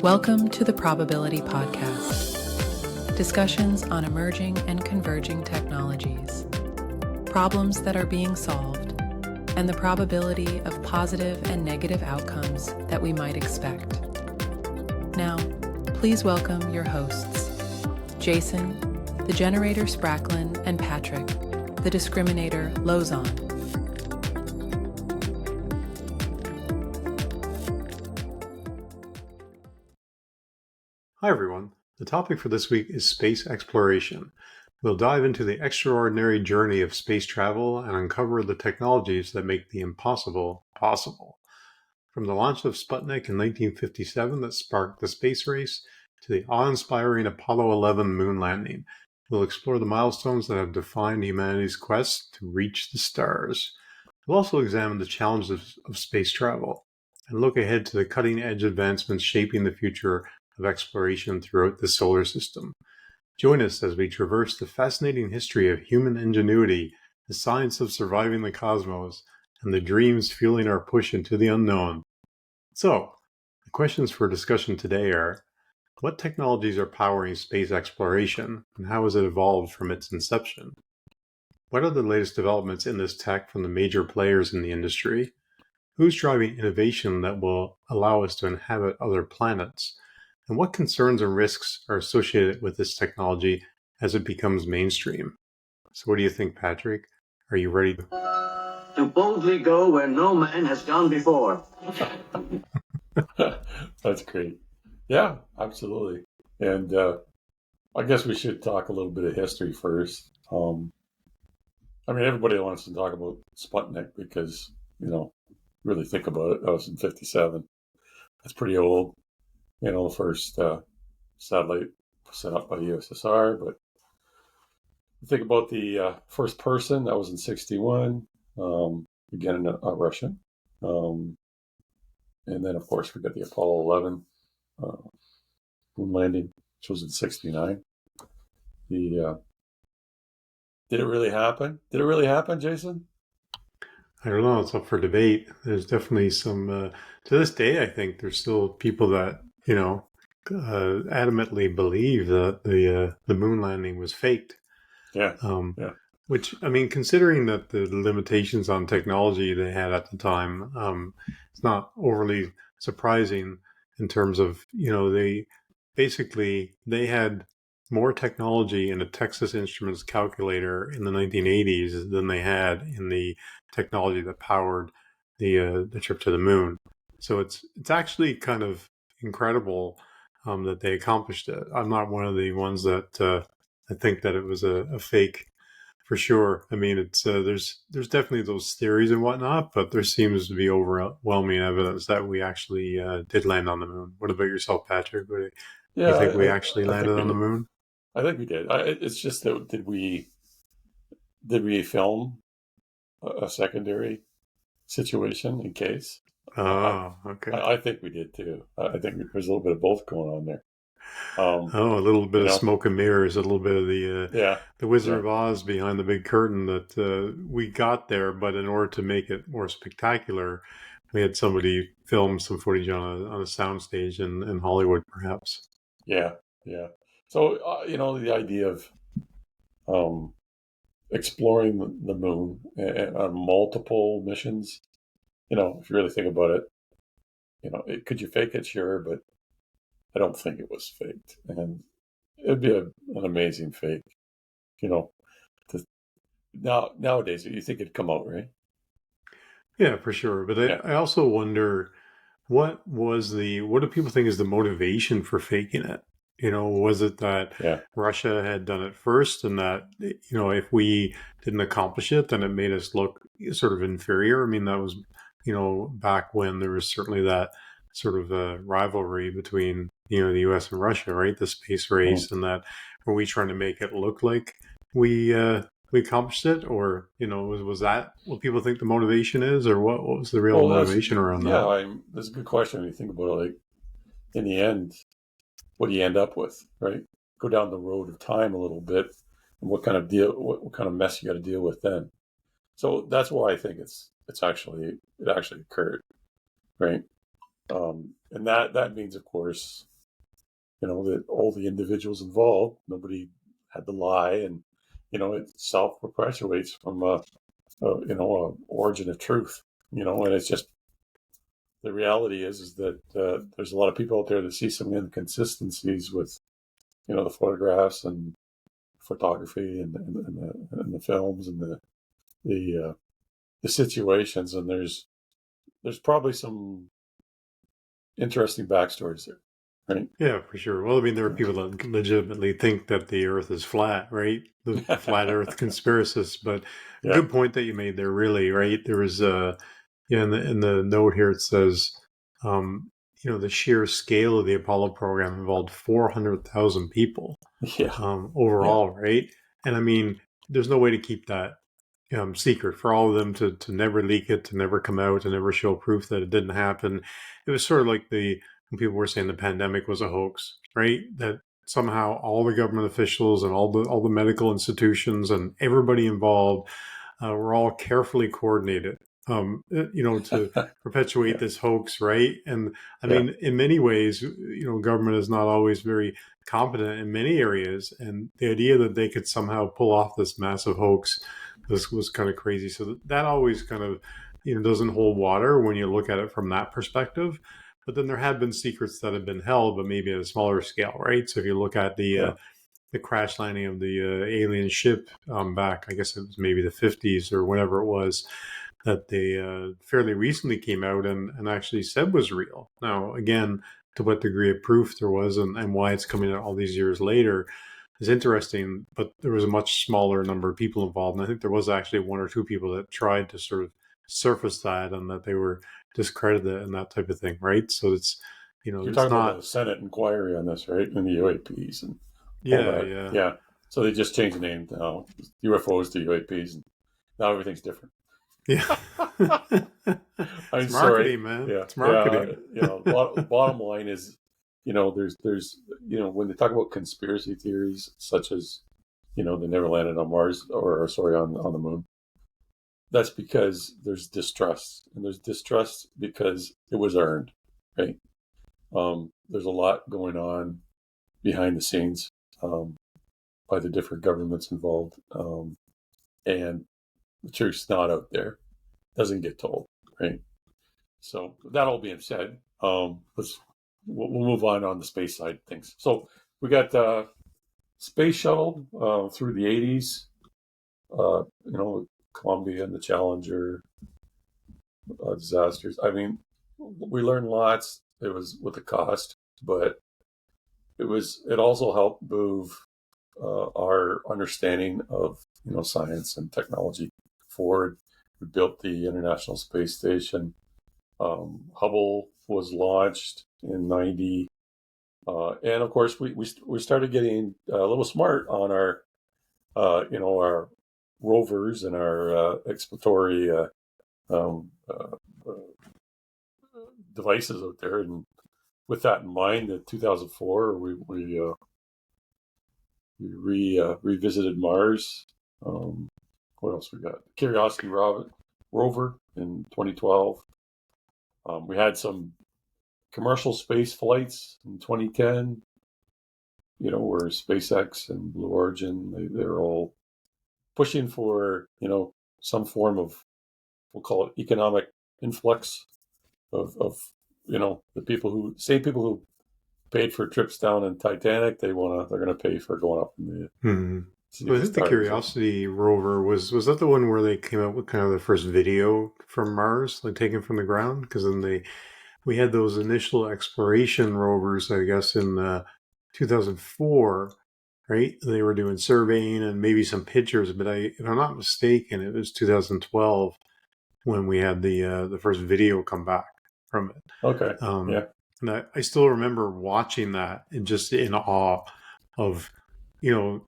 Welcome to the Probability Podcast. Discussions on emerging and converging technologies, problems that are being solved, and the probability of positive and negative outcomes that we might expect. Now, please welcome your hosts, Jason, the generator Spracklin, and Patrick, the discriminator Lozon. Hi everyone. The topic for this week is space exploration. We'll dive into the extraordinary journey of space travel and uncover the technologies that make the impossible possible. From the launch of Sputnik in 1957 that sparked the space race to the awe-inspiring Apollo 11 moon landing, we'll explore the milestones that have defined humanity's quest to reach the stars. We'll also examine the challenges of space travel and look ahead to the cutting-edge advancements shaping the future of exploration throughout the solar system. Join us as we traverse the fascinating history of human ingenuity, the science of surviving the cosmos, and the dreams fueling our push into the unknown. So, the questions for discussion today are: what technologies are powering space exploration, and how has it evolved from its inception? What are the latest developments in this tech from the major players in the industry? Who's driving innovation that will allow us to inhabit other planets? And what concerns and risks are associated with this technology as it becomes mainstream? So what do you think, Patrick? Are you ready to boldly go where no man has gone before? That's great. Yeah, absolutely. And I guess we should talk a little bit of history first. Everybody wants to talk about Sputnik because, really think about it. That was in 57. That's pretty old. The first satellite set up by the USSR, but think about the first person, that was in 61, again, a Russian. And then, of course, we got the Apollo 11 moon landing, which was in 69. Did it really happen? Did it really happen, Jason? I don't know. It's up for debate. There's definitely some, to this day, I think there's still people that, adamantly believe that the moon landing was faked. Yeah. Which, considering that the limitations on technology they had at the time, it's not overly surprising in terms of, they had more technology in a Texas Instruments calculator in the 1980s than they had in the technology that powered the trip to the moon. So it's actually kind of incredible that they accomplished it. I'm not one of the ones that I think that it was a fake for sure. It's there's definitely those theories and whatnot, but there seems to be overwhelming evidence that we actually did land on the moon. What about yourself, Patrick? Do you think we actually landed on the moon? I think we did. It's just that did we film a secondary situation in case? Oh, okay. I think we did too. I think there's a little bit of both going on there. A little bit of smoke and mirrors, a little bit of the Wizard of Oz behind the big curtain that we got there, but in order to make it more spectacular, we had somebody film some footage on a soundstage in Hollywood, perhaps. Yeah. So, the idea of exploring the moon on multiple missions, if you really think about it, could you fake it? Sure, but I don't think it was faked. And it'd be an amazing fake, nowadays, you think it'd come out, right? Yeah, for sure. But I also wonder, what do people think is the motivation for faking it? Was it that Russia had done it first and that, if we didn't accomplish it, then it made us look sort of inferior? That was, back when there was certainly that sort of rivalry between, the U.S. and Russia, right? The space race, and that were we trying to make it look like we accomplished it, or, was that what people think the motivation is, or what was the real motivation around that? Yeah, that's a good question when you think about it. Like, in the end, what do you end up with, right? Go down the road of time a little bit, and what kind of mess you got to deal with then. So that's why I think it actually occurred, right? And that means, of course, that all the individuals involved, nobody had to lie, and it self-perpetuates from a origin of truth. And it's just the reality is that there's a lot of people out there that see some inconsistencies with the photographs and photography and the films and the situations, and there's probably some interesting backstories there, right? Yeah, for sure. Well, I mean, there are people that legitimately think that the Earth is flat, right? The flat Earth conspiracists. But Yeah. good point that you made there, really, right? There was in the note here it says, the sheer scale of the Apollo program involved 400,000 people Yeah. overall, right? And I mean, there's no way to keep that secret for all of them to never leak it, to never come out, to never show proof that it didn't happen. It was sort of like when people were saying the pandemic was a hoax, right? That somehow all the government officials and all the medical institutions and everybody involved were all carefully coordinated, to perpetuate this hoax, right? And I mean, in many ways, government is not always very competent in many areas, and the idea that they could somehow pull off this massive hoax was kind of crazy. So that always kind of doesn't hold water when you look at it from that perspective. But then there have been secrets that have been held, but maybe at a smaller scale, right? So if you look at the crash landing of the alien ship back, I guess it was maybe the 50s or whatever it was, that they fairly recently came out and actually said was real. Now, again, to what degree of proof there was and why it's coming out all these years later is interesting, but there was a much smaller number of people involved. And I think there was actually one or two people that tried to sort of surface that and that they were discredited and that type of thing, right? So it's, You're it's talking not... about the Senate inquiry on this, right? And the UAPs and all that. Yeah. Yeah. So they just changed the name now, UFOs to UAPs, and now everything's different. Yeah. I'm It's marketing, sorry, man. yeah, It's marketing. bottom line is, there's when they talk about conspiracy theories such as, they never landed on Mars or sorry on the moon. That's because there's distrust, and there's distrust because it was earned, right? There's a lot going on behind the scenes by the different governments involved, and the truth's not out there, doesn't get told, right? So that all being said, we'll move on the space side of things. So we got space shuttle through the 80s, Columbia and the Challenger disasters. I mean, we learned lots. It was with the cost, but it also helped move our understanding of science and technology forward. We built the International Space Station. Hubble was launched in '90, and of course we started getting a little smart on our our rovers and our exploratory devices out there. And with that in mind, in 2004 we revisited Mars. What else we got? Curiosity rover in 2012. We had some commercial space flights in 2010, where SpaceX and Blue Origin, they're all pushing for, some form of, we'll call it economic influx of the same people who paid for trips down in Titanic, they're going to pay for going up in the... Mm-hmm. So is it the Curiosity rover? Was that the one where they came out with kind of the first video from Mars, like taken from the ground? Because then we had those initial exploration rovers, I guess, in 2004, right? They were doing surveying and maybe some pictures, but if I'm not mistaken, it was 2012 when we had the first video come back from it. Okay. Yeah. And I still remember watching that and just in awe of,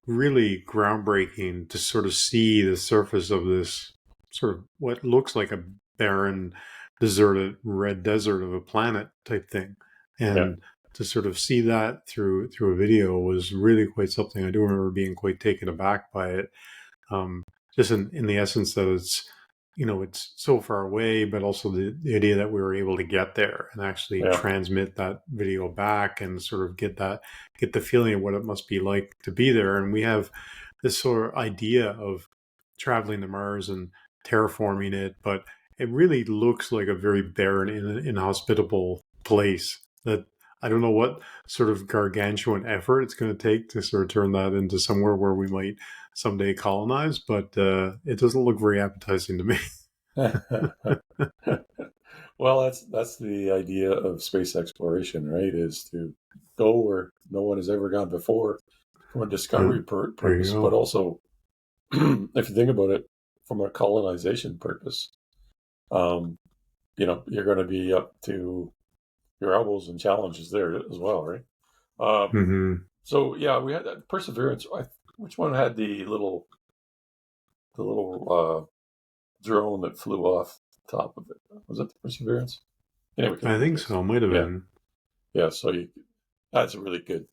really groundbreaking to sort of see the surface of this sort of what looks like a barren, deserted red desert of a planet type thing. And to sort of see that through a video was really quite something. I do remember being quite taken aback by it. Just in the essence that it's, it's so far away, but also the idea that we were able to get there and actually Yeah. transmit that video back and sort of get the feeling of what it must be like to be there. And we have this sort of idea of traveling to Mars and terraforming it, but it really looks like a very barren, inhospitable place that I don't know what sort of gargantuan effort it's going to take to sort of turn that into somewhere where we might someday colonize, but it doesn't look very appetizing to me. Well, that's the idea of space exploration, right? Is to go where no one has ever gone before from a discovery There you purpose, but go. also, if you think about it, from a colonization purpose. Um, you're going to be up to your elbows and challenges there as well, right? Um, Hmm. so yeah, we had that Perseverance. Which one had the little drone that flew off the top of it? Was it the Perseverance? Anyway, I think so. Might have yeah, been. yeah. So that's a really good,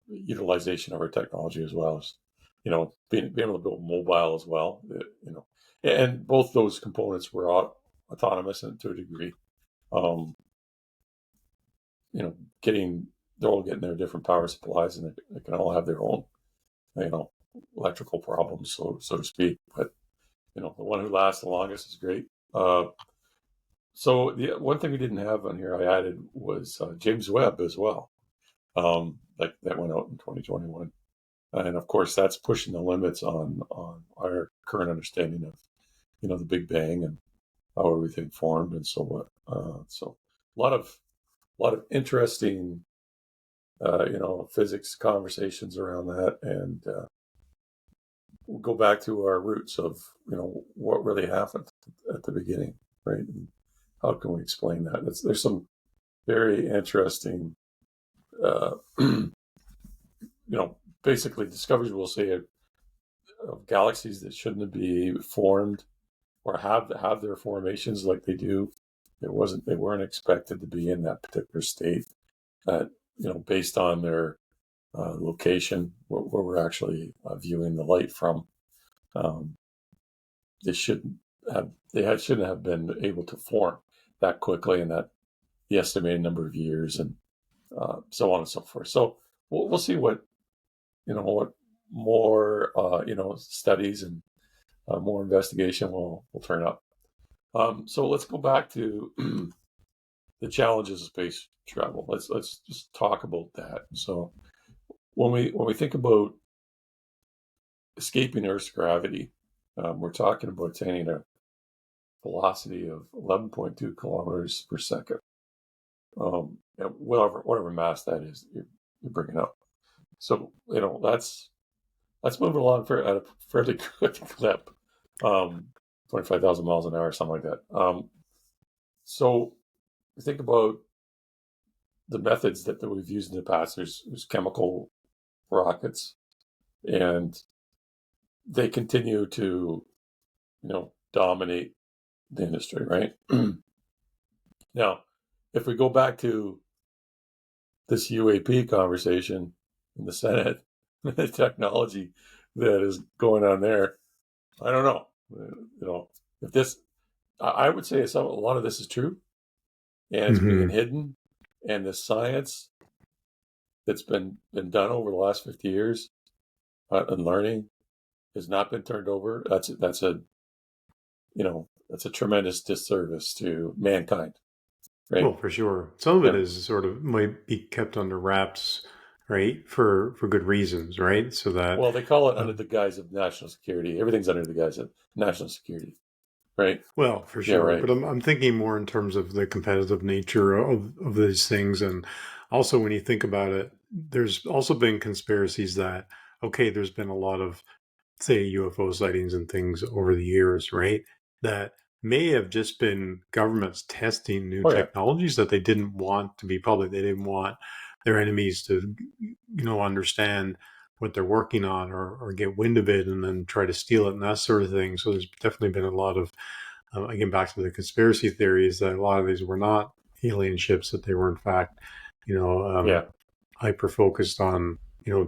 utilization of our technology as well as, being able to build mobile as well. And both those components were autonomous and to a degree. Um, you know, they're all getting their different power supplies, and they can all have their own, you know, electrical problems, so to speak. But the one who lasts the longest is great. So the one thing we didn't have on here, I added, was James Webb as well. Like that went out in 2021, and of course that's pushing the limits on our current understanding of the Big Bang and how everything formed and so what. So a lot of interesting physics conversations around that, and we'll go back to our roots of what really happened at the beginning, right? And how can we explain that? There's some very interesting, uh, basically discoveries, we'll say, of galaxies that shouldn't be formed or have their formations like they do. They weren't expected to be in that particular state. That based on their location where we're actually viewing the light from. Um, they shouldn't shouldn't have been able to form that quickly in that the estimated number of years, and so on and so forth. So we'll see what more studies and more investigation will turn up. So let's go back to the challenges of space travel. Let's just talk about that. So when we think about escaping Earth's gravity, we're talking about attaining a velocity of 11.2 kilometers per second. Whatever mass that is you're bringing up. So that's moving along at a fairly good clip, 25,000 miles an hour, or something like that. So think about the methods that we've used in the past. There's chemical rockets, and they continue to dominate the industry, right? Now, if we go back to this UAP conversation in the Senate, the technology that is going on there, I don't know. If this, I would say a lot of this is true, and it's being Hmm. hidden, and the science that's been done over the last 50 years and learning has not been turned over. That's a tremendous disservice to mankind, right? Well, for sure. Some of it Yeah. is sort of might be kept under wraps, right? For good reasons, right? So that, Well, they call it under uh, the guise of national security. Everything's under the guise of national security, right? well, for Yeah, sure. right. But I'm thinking more in terms of the competitive nature of these things, and also when you think about it, there's also been conspiracies that okay, there's been a lot of say UFO sightings and things over the years, right? That may have just been governments testing new Oh yeah, technologies that they didn't want to be public. They didn't want their enemies to, understand what they're working on or get wind of it and then try to steal it and that sort of thing. So there's definitely been a lot of, again, back to the conspiracy theories that a lot of these were not alien ships, that they were in fact, you know, yeah, um, hyper focused on,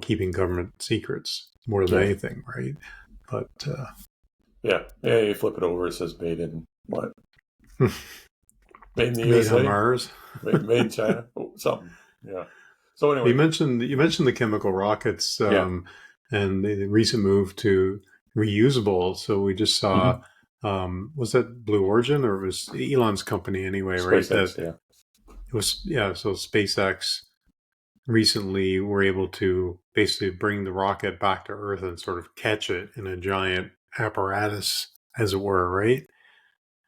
keeping government secrets more than yeah. anything, right? But Yeah. You flip it over. It says made in what? Made in the Made on USA. Mars. Made in China. Something. Yeah. So You anyway. mentioned the chemical rockets, Yeah. and the recent move to reusable. So we just saw, Mm-hmm. was that Blue Origin, or it was Elon's company anyway, right? That SpaceX. Yeah. it was, yeah. So SpaceX recently were able to basically bring the rocket back to Earth and sort of catch it in a giant apparatus, as it were, right?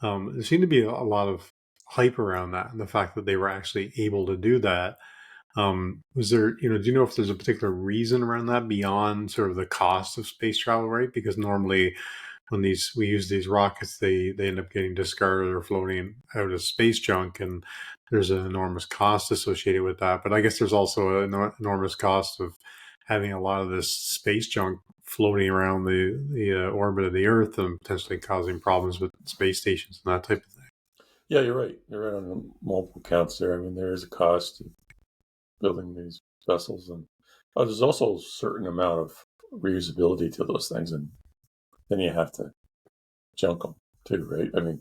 There seemed to be a lot of hype around that, and the fact that they were actually able to do that. Was there, do you know if there's a particular reason around that beyond sort of the cost of space travel, right? Because normally when we use these rockets, they end up getting discarded or floating out as space junk, and there's an enormous cost associated with that. But I guess there's also an enormous cost of having a lot of this space junk floating around the orbit of the Earth and potentially causing problems with space stations and that type of thing. Yeah, you're right. You're right on multiple counts there. I mean, there is a cost to building these vessels, and there's also a certain amount of reusability to those things, and then you have to junk them too, right? I mean,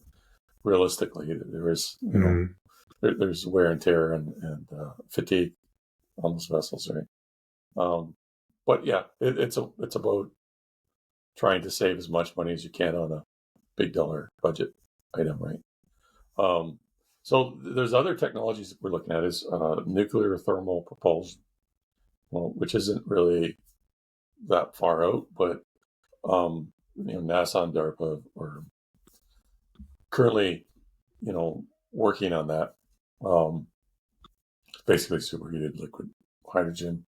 realistically, there is, Mm. there's wear and tear and fatigue on those vessels, right? But yeah, it's about trying to save as much money as you can on a big dollar budget item, right? Um, so there's other technologies that we're looking at is nuclear thermal propulsion, well, which isn't really that far out, but NASA and DARPA are currently, working on that. Um, Basically, superheated liquid hydrogen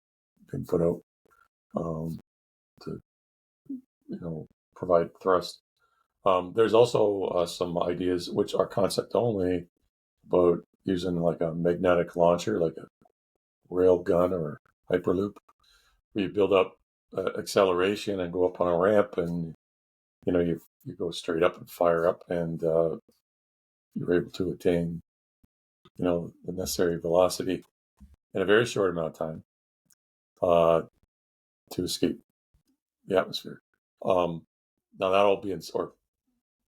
being put out to, provide thrust. There's also some ideas which are concept only about using like a magnetic launcher, like a rail gun or hyperloop, where you build up acceleration and go up on a ramp, and you go straight up and fire up, and you're able to attain the necessary velocity in a very short amount of time uh, to escape the atmosphere. Now that'll be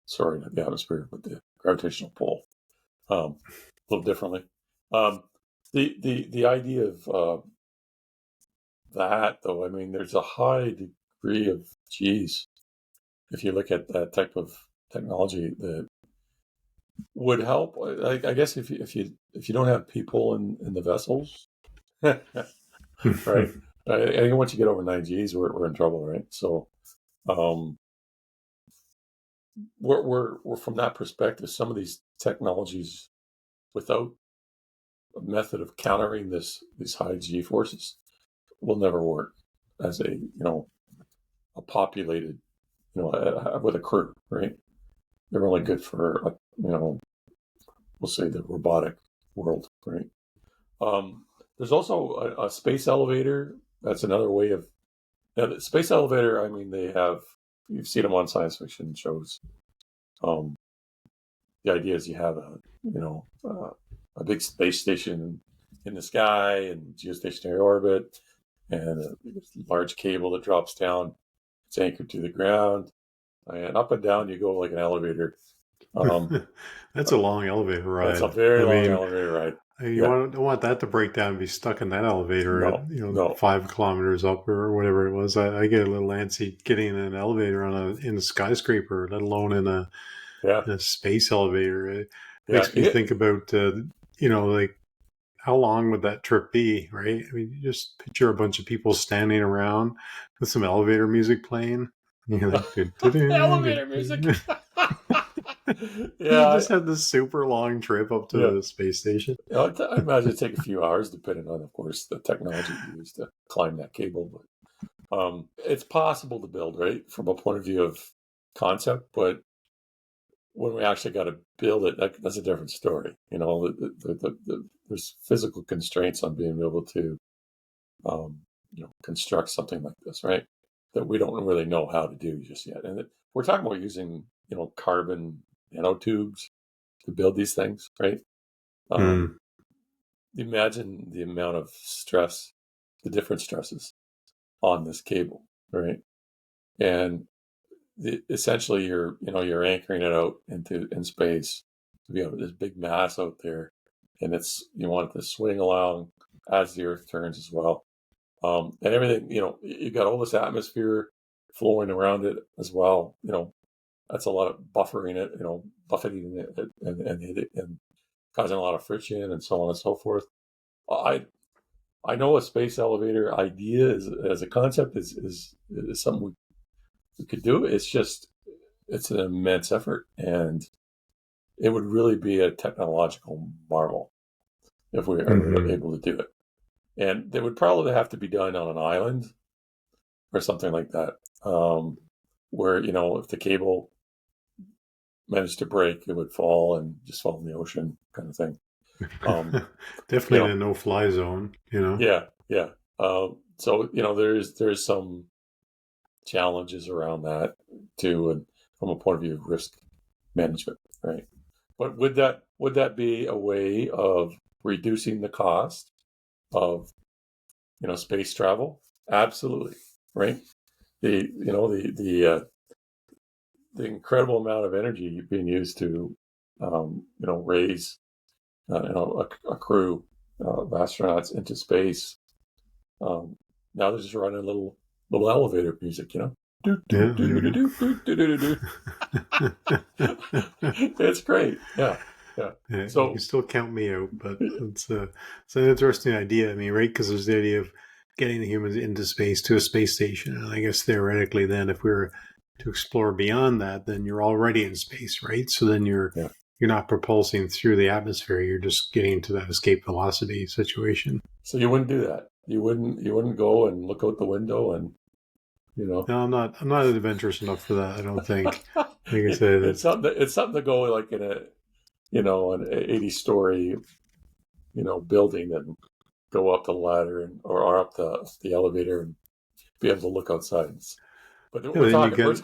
sorry, not the atmosphere, but the gravitational pull, a little differently. Um, the idea of that, though, I mean, there's a high degree of G's if you look at that type of technology that would help. I guess if you don't have people in the vessels, right? I think once you get over 9 Gs, we're in trouble, right? So, um, we're from that perspective. Some of these technologies, without a method of countering these high G forces, will never work as a populated, with a crew, right? They're only good for we'll say the robotic world, right? There's also a space elevator. That's another way of the space elevator. I mean, you've seen them on science fiction shows. Um, the idea is you have a big space station in the sky and geostationary orbit, and a large cable that drops down. It's anchored to the ground, and up and down you go like an elevator. That's a long elevator That's a ride. very I long mean, elevator ride. you Yeah, don't want that to break down and be stuck in that elevator at no, 5 kilometers up or whatever it was. I get a little antsy getting in an elevator in a skyscraper, let alone yeah, in a space elevator. It yeah, makes me think about like how long would that trip be, right? I mean, you just picture a bunch of people standing around with some elevator music playing. And you're like, elevator music. you Yeah, just have this super long trip up to yeah. the space station. I imagine it take a few hours, depending on, of course, the technology you use to climb that cable. But it's possible to build, right, from a point of view of concept. But when we actually got to build it, that's a different story. There's physical constraints on being able to, construct something like this, right? That we don't really know how to do just yet. And we're talking about using, carbon nanotubes to build these things, right? Mm. Imagine the amount of stress, the different stresses on this cable, right? And essentially you're anchoring it out in space to be this big mass out there, and you want it to swing along as the Earth turns as well, and everything. You got all this atmosphere flowing around it as well. That's a lot of buffering it, buffeting it and causing a lot of friction and so on and so forth. I know a space elevator idea as a concept is something we could do. It's an immense effort, and it would really be a technological marvel if we are able to do it. And it would probably have to be done on an island or something like that, where if the cable managed to break, it would fall and just fall in the ocean, kind of thing. Definitely in a no-fly zone. Yeah. So there's some challenges around that too, and from a point of view of risk management, right? But would that be a way of reducing the cost of space travel? Absolutely, right? The incredible amount of energy being used to raise a crew of astronauts into space. Now they're just running a little elevator music, It's great. Yeah. So you can still count me out, but it's an interesting idea. I mean, right? Because there's the idea of getting the humans into space to a space station, and I guess theoretically, then if we were to explore beyond that, then you're already in space, right? So then you're not propulsing through the atmosphere; you're just getting to that escape velocity situation. So you wouldn't do that. You wouldn't go and look out the window and No, I'm not adventurous enough for that. I don't think. Like I said, it's something to go like in an 80-story building and go up the ladder or up the elevator and be able to look outside. But we're talking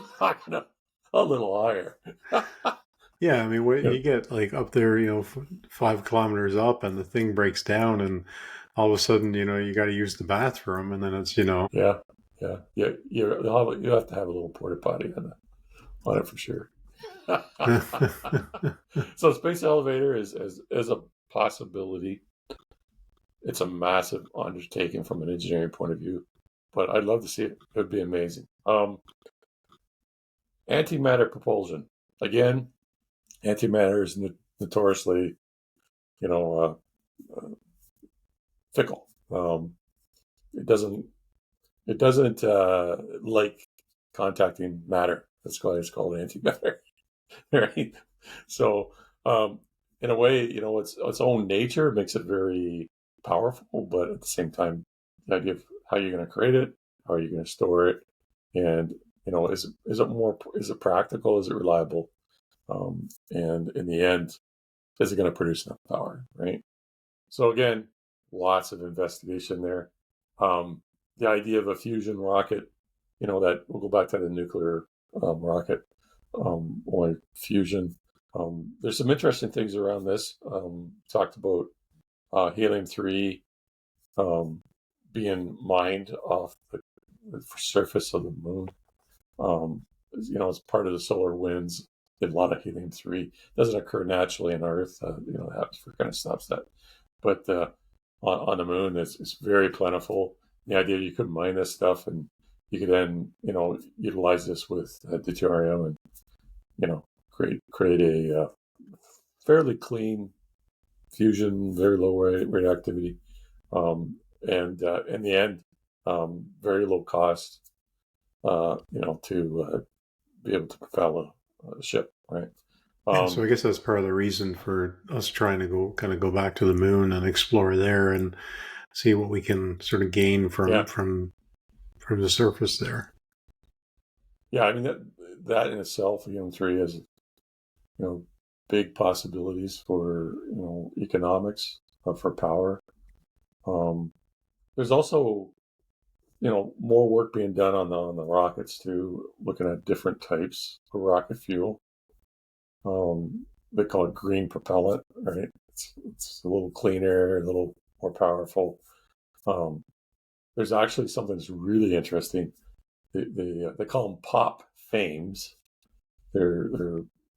a little higher. Yeah, I mean, you get like up there, 5 kilometers up, and the thing breaks down, and all of a sudden, you got to use the bathroom, and then it's, Yeah. You have to have a little porta potty on it for sure. So space elevator is a possibility. It's a massive undertaking from an engineering point of view, but I'd love to see it. It would be amazing. Antimatter propulsion. Again, antimatter is notoriously, fickle. It doesn't like contacting matter. That's why it's called antimatter, right? So, in a way, its own nature makes it very powerful, but at the same time, the idea of how you're going to create it, how are you going to store it, and is it practical? Is it reliable? And in the end, is it going to produce enough power, right? So again, lots of investigation there. The idea of a fusion rocket, that we'll go back to the nuclear rocket or fusion. There's some interesting things around this. Talked about helium-3 being mined off the surface of the moon. As part of the solar winds, a lot of helium-3 doesn't occur naturally on Earth. The atmosphere kind of stops that. But on the moon, it's very plentiful. The idea you could mine this stuff and you could then, utilize this with deuterium and, create a fairly clean fusion, very low radioactivity, and in the end, very low cost, to be able to propel a ship, right? So I guess that's part of the reason for us trying to go back to the moon and explore there and see what we can sort of gain from the surface there. Yeah, I mean that in itself, helium-3 has big possibilities for economics for power. There's also more work being done on the rockets too, looking at different types of rocket fuel. They call it green propellant, right? It's a little cleaner, a little more powerful. There's actually something that's really interesting. They call them pop FAMEs. They're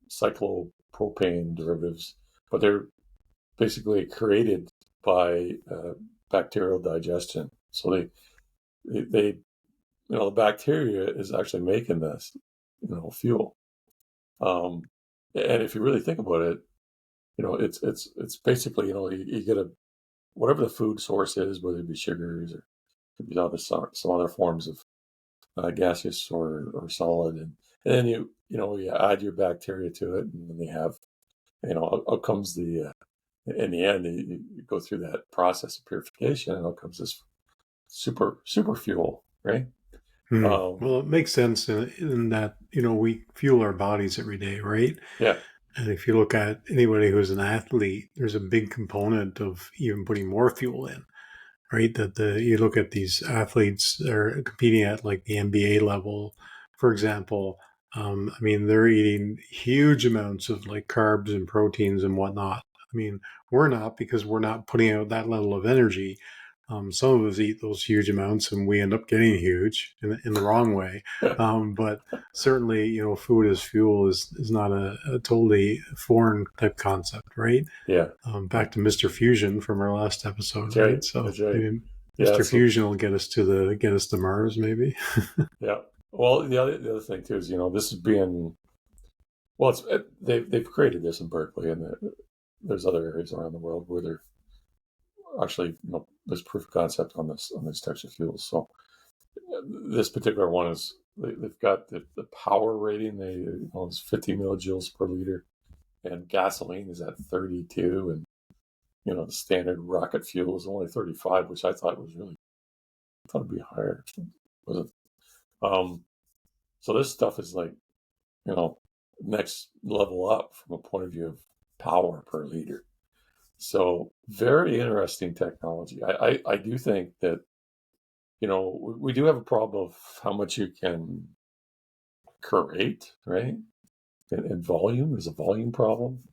cyclopropane derivatives, but they're basically created by bacterial digestion. So they the bacteria is actually making this fuel. And if you really think about it, it's basically you get whatever the food source is, whether it be sugars or could be some other forms of gaseous or solid, and then you add your bacteria to it, and then they have out comes the in the end you go through that process of purification, and out comes this super fuel, right? Well, it makes sense in that, we fuel our bodies every day, right? Yeah. And if you look at anybody who's an athlete, there's a big component of even putting more fuel in, right? That you look at these athletes that are competing at like the NBA level, for example. I mean, they're eating huge amounts of like carbs and proteins and whatnot. I mean, we're not, because we're not putting out that level of energy. Some of us eat those huge amounts and we end up getting huge in the wrong way. But certainly, food as fuel is not a totally foreign type concept, right? Yeah. Back to Mr. Fusion from our last episode, That's right? right. So That's right. maybe Yeah, Mr. Fusion will get us to Mars, maybe. Yeah. Well, the other thing too is this is being they've created this in Berkeley, and there's other areas around the world where they're actually there's proof of concept on these types of fuels. So this particular one is they've got the power rating. It's 50 millijoules per liter, and gasoline is at 32, and the standard rocket fuel is only 35, which I thought it'd be higher. Was it? So this stuff is like next level up from a point of view of power per liter. So very interesting technology. I do think that we do have a problem of how much you can create, right? And volume, there's a volume problem.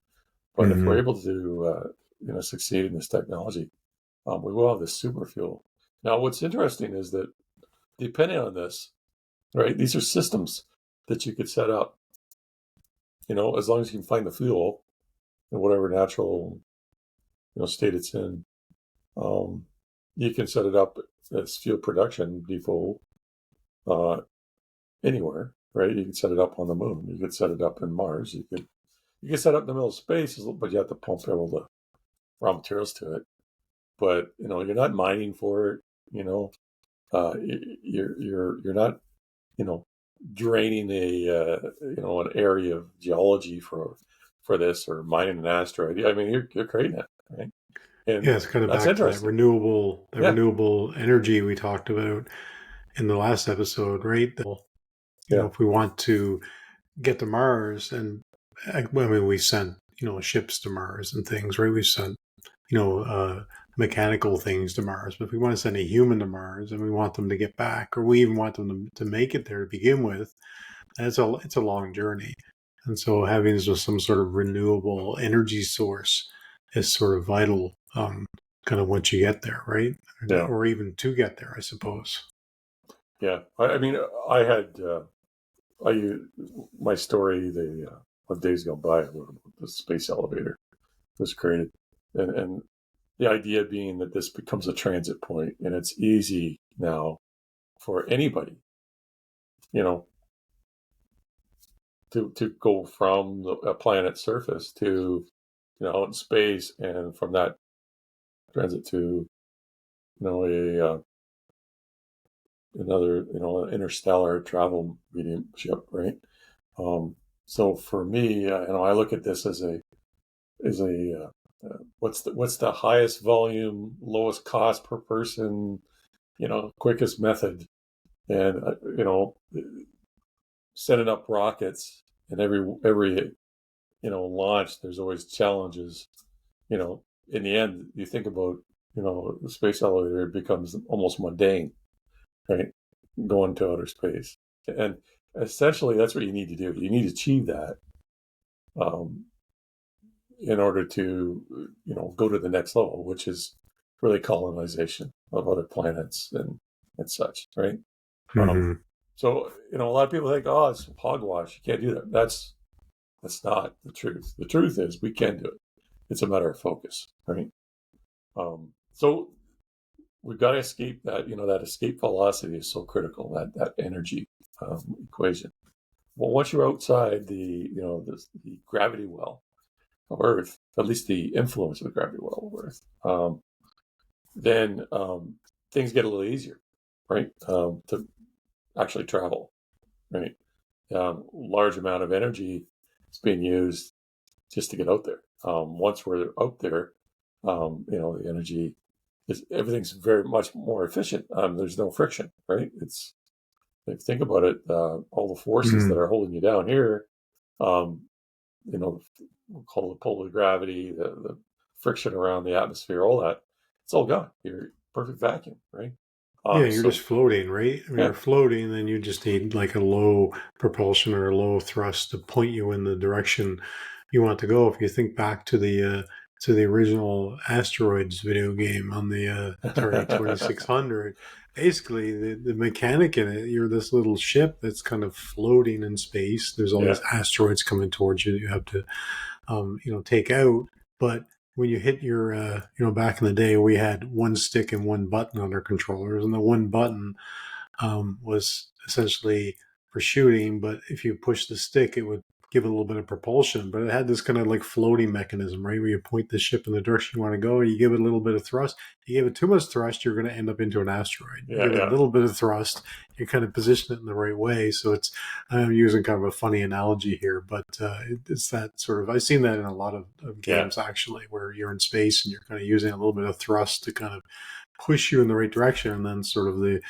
But if we're able to succeed in this technology, we will have this super fuel. Now, what's interesting is that depending on this, right, these are systems that you could set up, as long as you can find the fuel in whatever natural state it's in. You can set it up as fuel production depot anywhere, right? You can set it up on the moon. You could set it up in Mars. You could set it up in the middle of space, but you have to pump all the raw materials to it. But you're not mining for it. You're not draining an area of geology for this, or mining an asteroid. I mean, you're creating it, right? And yeah, it's kind of back to that renewable energy we talked about in the last episode, right? If we want to get to Mars, and we sent ships to Mars and things, right? We sent mechanical things to Mars, but if we want to send a human to Mars and we want them to get back, or we even want them to make it there to begin with, and it's a long journey. And so having some sort of renewable energy source is sort of vital, kind of once you get there, right? Yeah. Or even to get there, I suppose. Yeah. I mean, I had my story of days gone by, the space elevator was created, and the idea being that this becomes a transit point, and it's easy now for anybody, to go from a planet's surface to, out in space, and from that transit to, another, interstellar travel mediumship, right? So for me, I look at this as what's the highest volume, lowest cost per person, quickest method, and setting up rockets, and every launch, there's always challenges. In the end, you think about the space elevator, it becomes almost mundane, right? Going to outer space, and essentially that's what you need to do. You need to achieve that in order to go to the next level, which is really colonization of other planets and such, right? So, a lot of people think, oh, it's hogwash. You can't do that. That's not the truth. The truth is we can do it. It's a matter of focus, right? So we've got to escape that. That escape velocity is so critical. That energy equation. Well, once you're outside the gravity well of Earth, at least the influence of the gravity well of Earth, then things get a little easier, right? To actually travel, right? Large amount of energy is being used just to get out there. Once we're out there, the energy everything's very much more efficient. There's no friction, right? It's if you think about it, all the forces that are holding you down here, um, we'll call it polar gravity, the friction around the atmosphere, all that, it's all gone. You're perfect vacuum, right? Yeah, you're just floating, right? I mean, Yeah. you're floating, then you just need like a low propulsion or a low thrust to point you in the direction you want to go. If you think back to the original Asteroids video game on the Atari 2600, basically the mechanic in it, you're this little ship that's kind of floating in space. There's all these asteroids coming towards you that you have to take out. But when you hit your, back in the day, we had one stick and one button on our controllers, and the one button was essentially for shooting. But if you push the stick, it would give it a little bit of propulsion. But it had this kind of like floating mechanism, right? Where you point the ship in the direction you want to go, you give it a little bit of thrust. You give it too much thrust, you're going to end up into an asteroid. You give it a little bit of thrust, you kind of position it in the right way. So I'm using kind of a funny analogy here, but it's that sort of, I've seen that in a lot of games actually, where you're in space and you're kind of using a little bit of thrust to kind of push you in the right direction, and then sort of the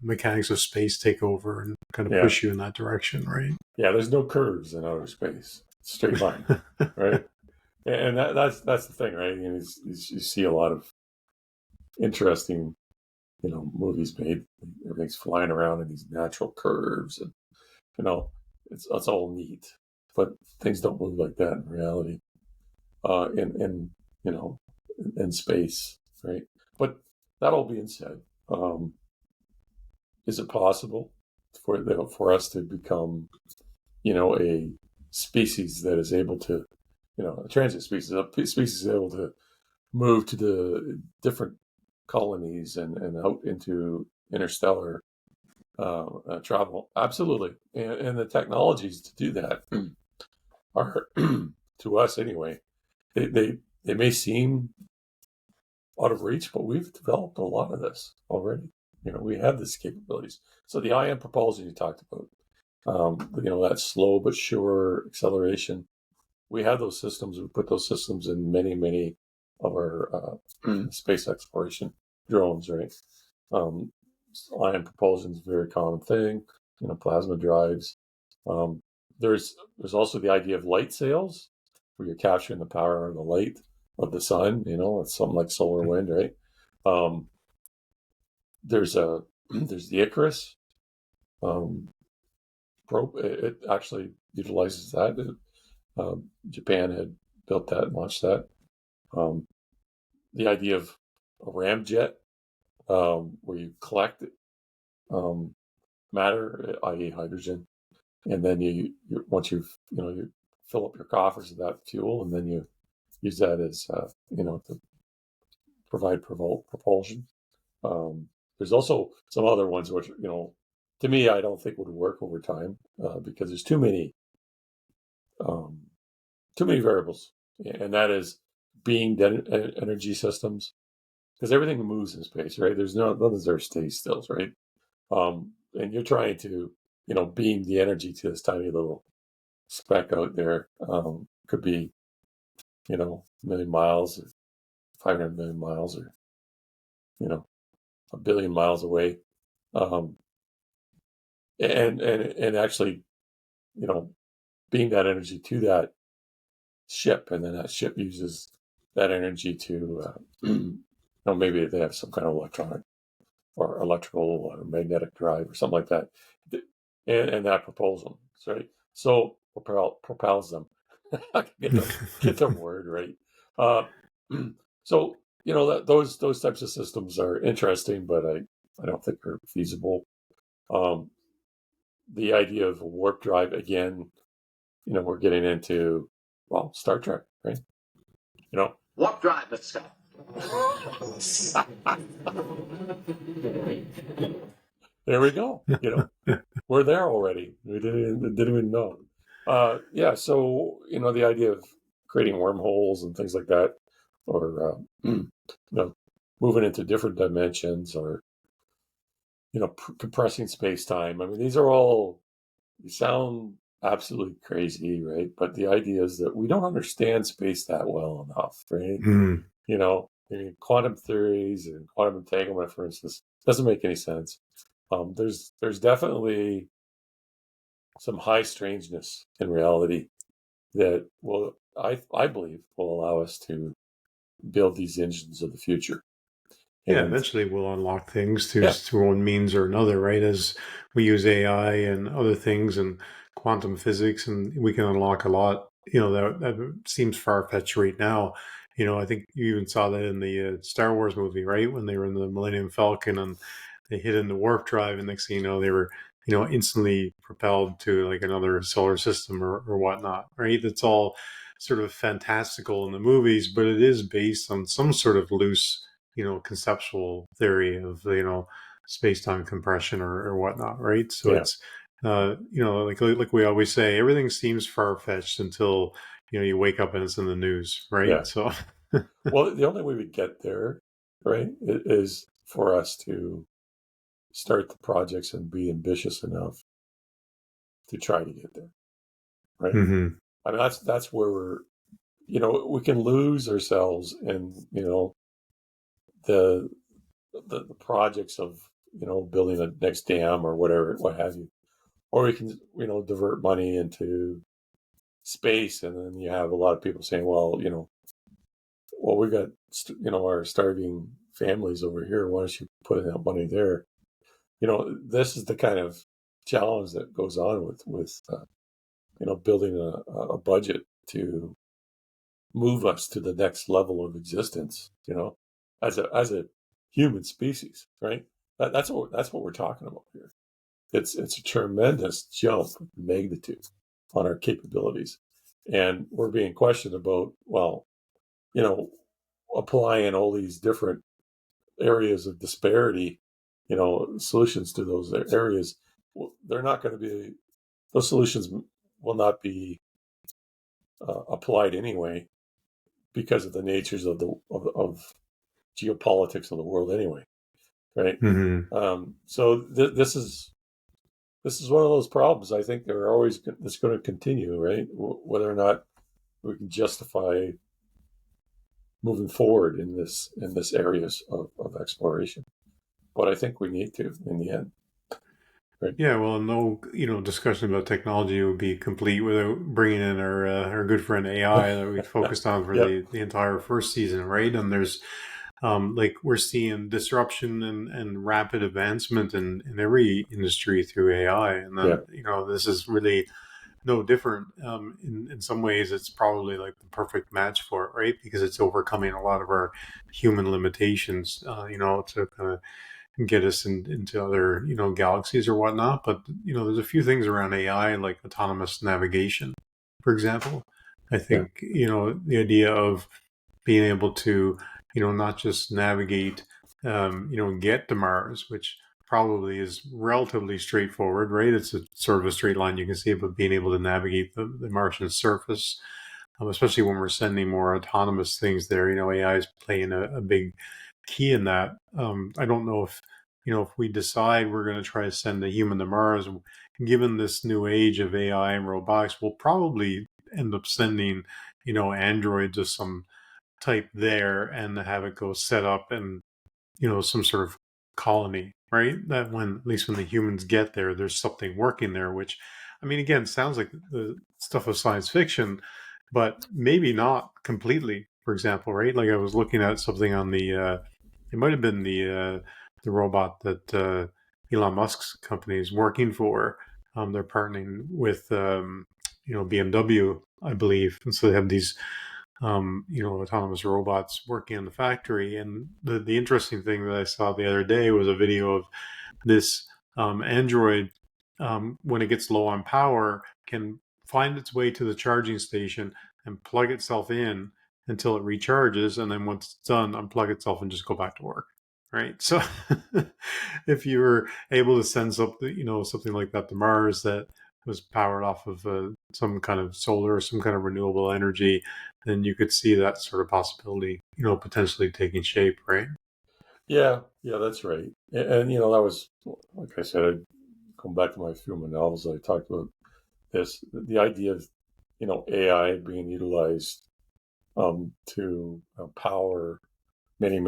mechanics of space take over and kind of push you in that direction, right? Yeah, there's no curves in outer space. Straight line, right? And that's the thing, right? And you see a lot of interesting, movies made. Everything's flying around in these natural curves, and it's all neat, but things don't move like that in reality. In space, right? But that all being said, is it possible for us to become, a species that is able to, a transit species, is able to move to the different colonies and out into interstellar travel? Absolutely. And the technologies to do that are, to us anyway, they may seem out of reach, but we've developed a lot of this already. We have these capabilities. So the ion propulsion you talked about, that slow but sure acceleration, we have those systems. We put those systems in many, many of our space exploration drones, right? Ion propulsion is a very common thing. Plasma drives. There's also the idea of light sails, where you're capturing the power of the light of the sun. It's something like solar wind, right? There's the Icarus probe. It actually utilizes that. Japan had built that and launched that. The idea of a ramjet, where you collect matter, i.e., hydrogen, and then you once you fill up your coffers with that fuel, and then you use that as to provide propulsion. There's also some other ones which to me I don't think would work over time because there's too many variables, and that is beam energy systems, because everything moves in space, right? There's nothing there stays still, right? And you're trying to beam the energy to this tiny little speck out there. Could be a million miles or 500 million miles, or a billion miles away, and actually beam that energy to that ship, and then that ship uses that energy to maybe they have some kind of electronic or electrical or magnetic drive or something like that, and that propels them, right? So propels them. get the word right. So those types of systems are interesting, but I don't think are feasible. the idea of a warp drive again. We're getting into Star Trek, right? Warp drive, let's go. There we go. We're there already. We didn't even know. Yeah. So the idea of creating wormholes and things like that, or moving into different dimensions, or compressing space time. I mean, these sound absolutely crazy, right? But the idea is that we don't understand space that well enough, right? Mm. Quantum theories and quantum entanglement, for instance, doesn't make any sense. There's definitely some high strangeness in reality that I believe will allow us to build these engines of the future. Yeah, And eventually we'll unlock things through one means or another, right? As we use AI and other things and quantum physics, and we can unlock a lot. That seems far-fetched right now. I think you even saw that in the Star Wars movie, right? When they were in the Millennium Falcon and they hit in the warp drive, and next thing you know, they were, instantly propelled to like another solar system or whatnot, right? It's all sort of fantastical in the movies, but it is based on some sort of loose conceptual theory of, space-time compression or whatnot, right? So yeah, it's, like we always say, everything seems far-fetched until, you wake up and it's in the news, right? yeah. So, Well, the only way we get there, right, is for us to start the projects and be ambitious enough to try to get there, right? mhm. I mean, that's where we can lose ourselves in the the projects of building the next dam or whatever, what have you, or we can divert money into space, and then you have a lot of people saying, well, we got our starving families over here. Why don't you put that money there? This is the kind of challenge that goes on with building a budget to move us to the next level of existence. As a human species, right? That's what we're talking about here. It's a tremendous jump in magnitude on our capabilities, and we're being questioned about applying all these different areas of disparity, solutions to those areas. They're not going to be; those solutions will not be applied anyway because of the natures of geopolitics of the world anyway, right? Mhm. So this is one of those problems. I think they're always it's going to continue, right? Whether or not we can justify moving forward in this areas of exploration, but I think we need to in the end, right? Yeah, well, no, discussion about technology would be complete without bringing in our good friend AI that we focused on for Yeah, the entire first season, right? And there's like we're seeing disruption and rapid advancement in every industry through AI, and yeah, then this is really no different. In some ways, it's probably like the perfect match for it, right? Because it's overcoming a lot of our human limitations, to kind of get us into other galaxies or whatnot. But there's a few things around AI like autonomous navigation, for example. I yeah, think the idea of being able to not just navigate, get to Mars, which probably is relatively straightforward, right? It's a sort of a straight line you can see, but being able to navigate the Martian surface, especially when we're sending more autonomous things there, AI is playing a big key in that. I don't know if we decide we're going to try to send a human to Mars, given this new age of AI and robotics, we'll probably end up sending, androids of some type there and have it go set up and some sort of colony, right? That when at least when the humans get there, there's something working there. Which, I mean, again, sounds like the stuff of science fiction, but maybe not completely. For example, right? Like I was looking at something on it might have been the robot that Elon Musk's company is working for. They're partnering with BMW, I believe, and so they have these autonomous robots working in the factory. And the interesting thing that I saw the other day was a video of this android when it gets low on power, can find its way to the charging station and plug itself in until it recharges, and then once it's done, unplug itself and just go back to work. Right. So if you were able to send something, something like that to Mars that was powered off of some kind of solar or some kind of renewable energy, then you could see that sort of possibility, potentially taking shape, right? Yeah, that's right. And that was, like I said, I come back to my few of my novels. I talked about this, the idea of AI being utilized to power many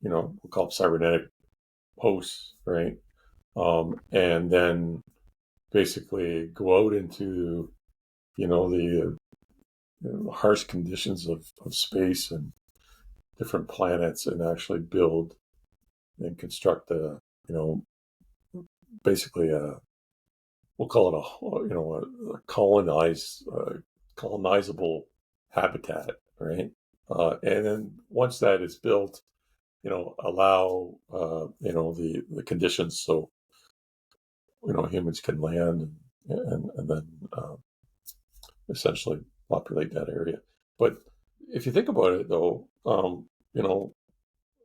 we'll call them cybernetic hosts, right? And then basically go out into the harsh conditions of space and different planets and actually build and construct basically we'll call it a colonizable habitat, right? And then once that is built, allow the conditions so humans can land and then essentially populate that area. But if you think about it, though,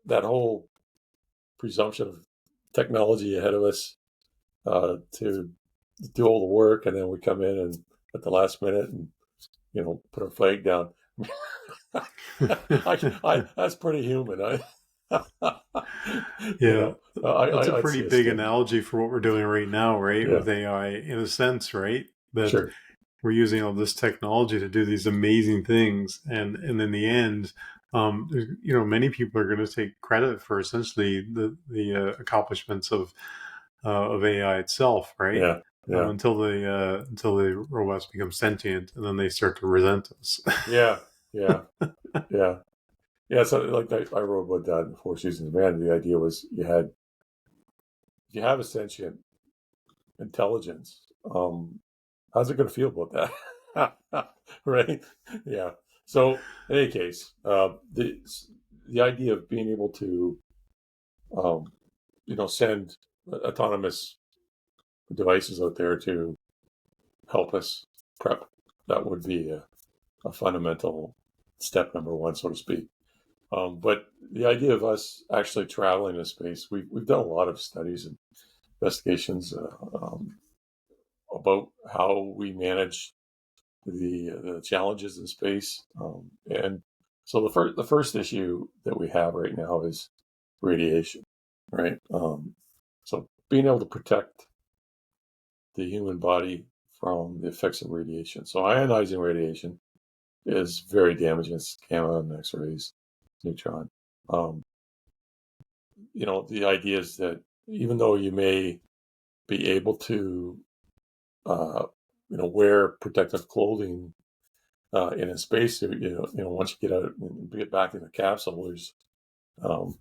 that whole presumption of technology ahead of us to do all the work, and then we come in and at the last minute and put our flag down. That's pretty human. Yeah, that's a I'd pretty see us big doing. analogy for what we're doing right now, right? Yeah, With AI, in a sense, right? That sure. we're using all this technology to do these amazing things, and in the end, many people are going to take credit for essentially the accomplishments of AI itself, right? Yeah, yeah, Until the robots become sentient, and then they start to resent us. yeah, yeah, yeah. Yeah, so like I wrote about that in Four Seasons of Man. The idea was you have a sentient intelligence. How's it going to feel about that? Right? Yeah. So in any case, the idea of being able to um, send autonomous devices out there to help us prep, that would be a fundamental step number one, so to speak. But the idea of us actually traveling in space, we've done a lot of studies and investigations about how we manage the challenges in space. And so the first issue that we have right now is radiation, right? So being able to protect the human body from the effects of radiation. So ionizing radiation is very damaging. It's gamma and X-rays, neutron. Um, the idea is that even though you may be able to, wear protective clothing in a spacesuit, once you get out and get back in the capsule, um,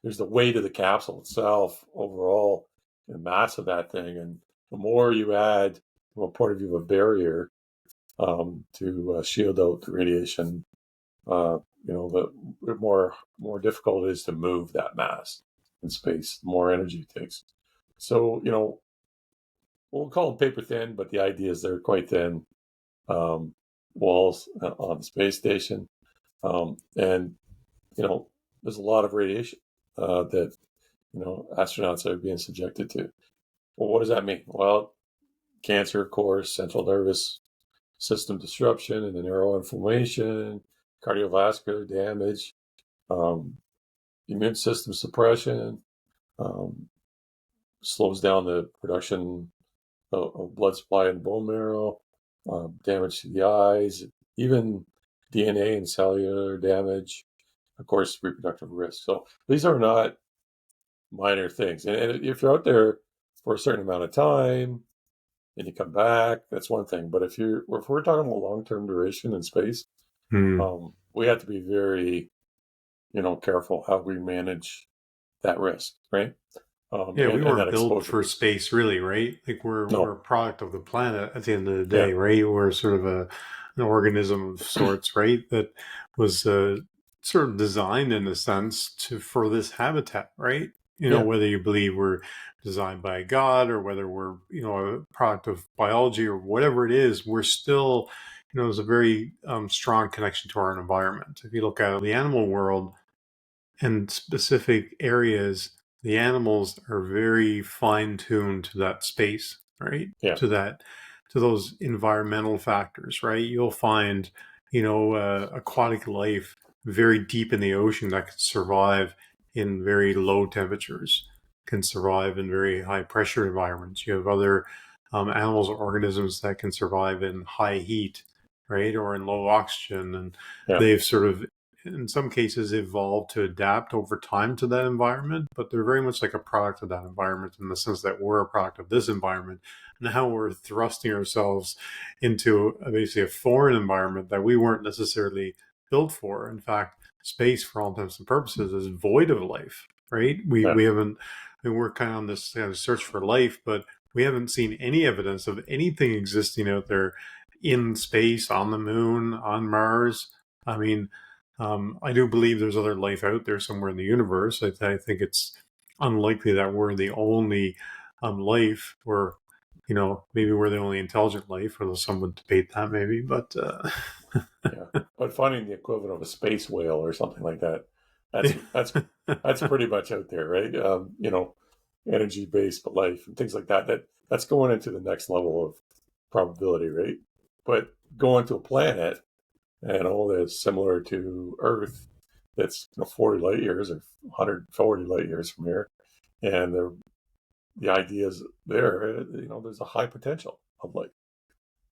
there's the weight of the capsule itself overall, the mass of that thing, and the more you add from a point of view of a barrier to shield out the radiation, the more difficult it is to move that mass in space, the more energy it takes. So, we'll call them paper thin, but the idea is they're quite thin um, walls on the space station. And, there's a lot of radiation that, astronauts are being subjected to. Well, what does that mean? Well, cancer, of course, central nervous system disruption and the neuroinflammation, cardiovascular damage, um, immune system suppression, um, slows down the production of blood supply and bone marrow, damage to the eyes, even DNA and cellular damage, of course, reproductive risk. So these are not minor things. And if you're out there for a certain amount of time and you come back, that's one thing. But if we're talking about long-term duration in space, Hmm. we have to be very, careful how we manage that risk, right? Yeah, we And that weren't built exposure. for space, really, right? Like we're a No, product of the planet at the end of the yeah, day, right? We're sort of an organism of sorts, right? That was sort of designed in a sense for this habitat, right? Yeah. whether you believe we're designed by God or whether we're, a product of biology or whatever it is, we're still, there's a very strong connection to our environment. If you look at the animal world and specific areas, the animals are very fine tuned to that space, right? Yeah. To those environmental factors, right? You'll find, aquatic life very deep in the ocean that can survive in very low temperatures, can survive in very high pressure environments. You have other animals or organisms that can survive in high heat, right? Or in low oxygen. And Yeah. they've sort of, in some cases, evolved to adapt over time to that environment, but they're very much like a product of that environment in the sense that we're a product of this environment. Now we're thrusting ourselves into basically a foreign environment that we weren't necessarily built for. In fact, space, for all intents and purposes, is void of life, right? Yeah. We haven't, we're kind of on this kind of search for life, but we haven't seen any evidence of anything existing out there in space, on the moon, on Mars. I mean, I do believe there's other life out there somewhere in the universe. I think it's unlikely that we're the only life, or maybe we're the only intelligent life, although some would debate that maybe. But Yeah. But finding the equivalent of a space whale or something like that, that's pretty much out there, right? Energy based life and things like that. That's going into the next level of probability, right? But going to a planet, that's similar to Earth, that's 40 light years or 140 light years from here, and the idea is there. There's a high potential of life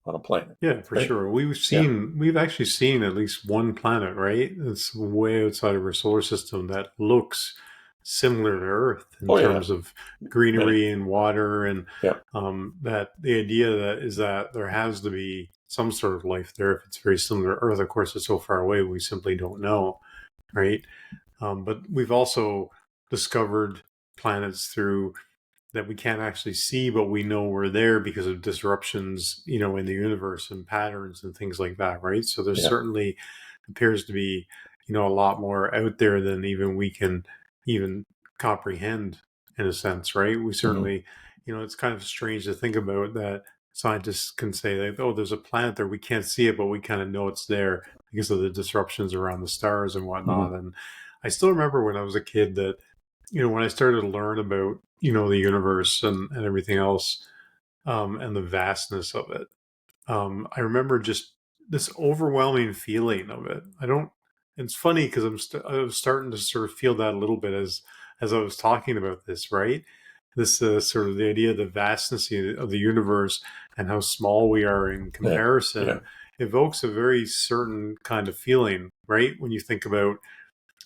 on a planet. Yeah, for Right? sure. Yeah. We've actually seen at least one planet, right? It's way outside of our solar system that looks similar to Earth in Oh yeah. terms of Many. greenery and water, and Yeah. that the idea that is that there has to be some sort of life there if it's very similar to Earth. Of course, it's so far away we simply don't know, right? But we've also discovered planets through that we can't actually see, but we know we're there because of disruptions, in the universe and patterns and things like that, right? So there Yeah. certainly appears to be, a lot more out there than even we can even comprehend, in a sense, right? We Mm-hmm. certainly, it's kind of strange to think about that scientists can say like, oh, there's a planet there, we can't see it, but we kind of know it's there because of the disruptions around the stars and whatnot. Mm-hmm. And I still remember when I was a kid that, when I started to learn about, the universe and everything else, and the vastness of it, I remember just this overwhelming feeling of it. It's funny because I was starting to sort of feel that a little bit as I was talking about this, right? This sort of the idea of the vastness of the universe and how small we are in Yeah. Yeah. comparison evokes a very certain kind of feeling, right? When you think about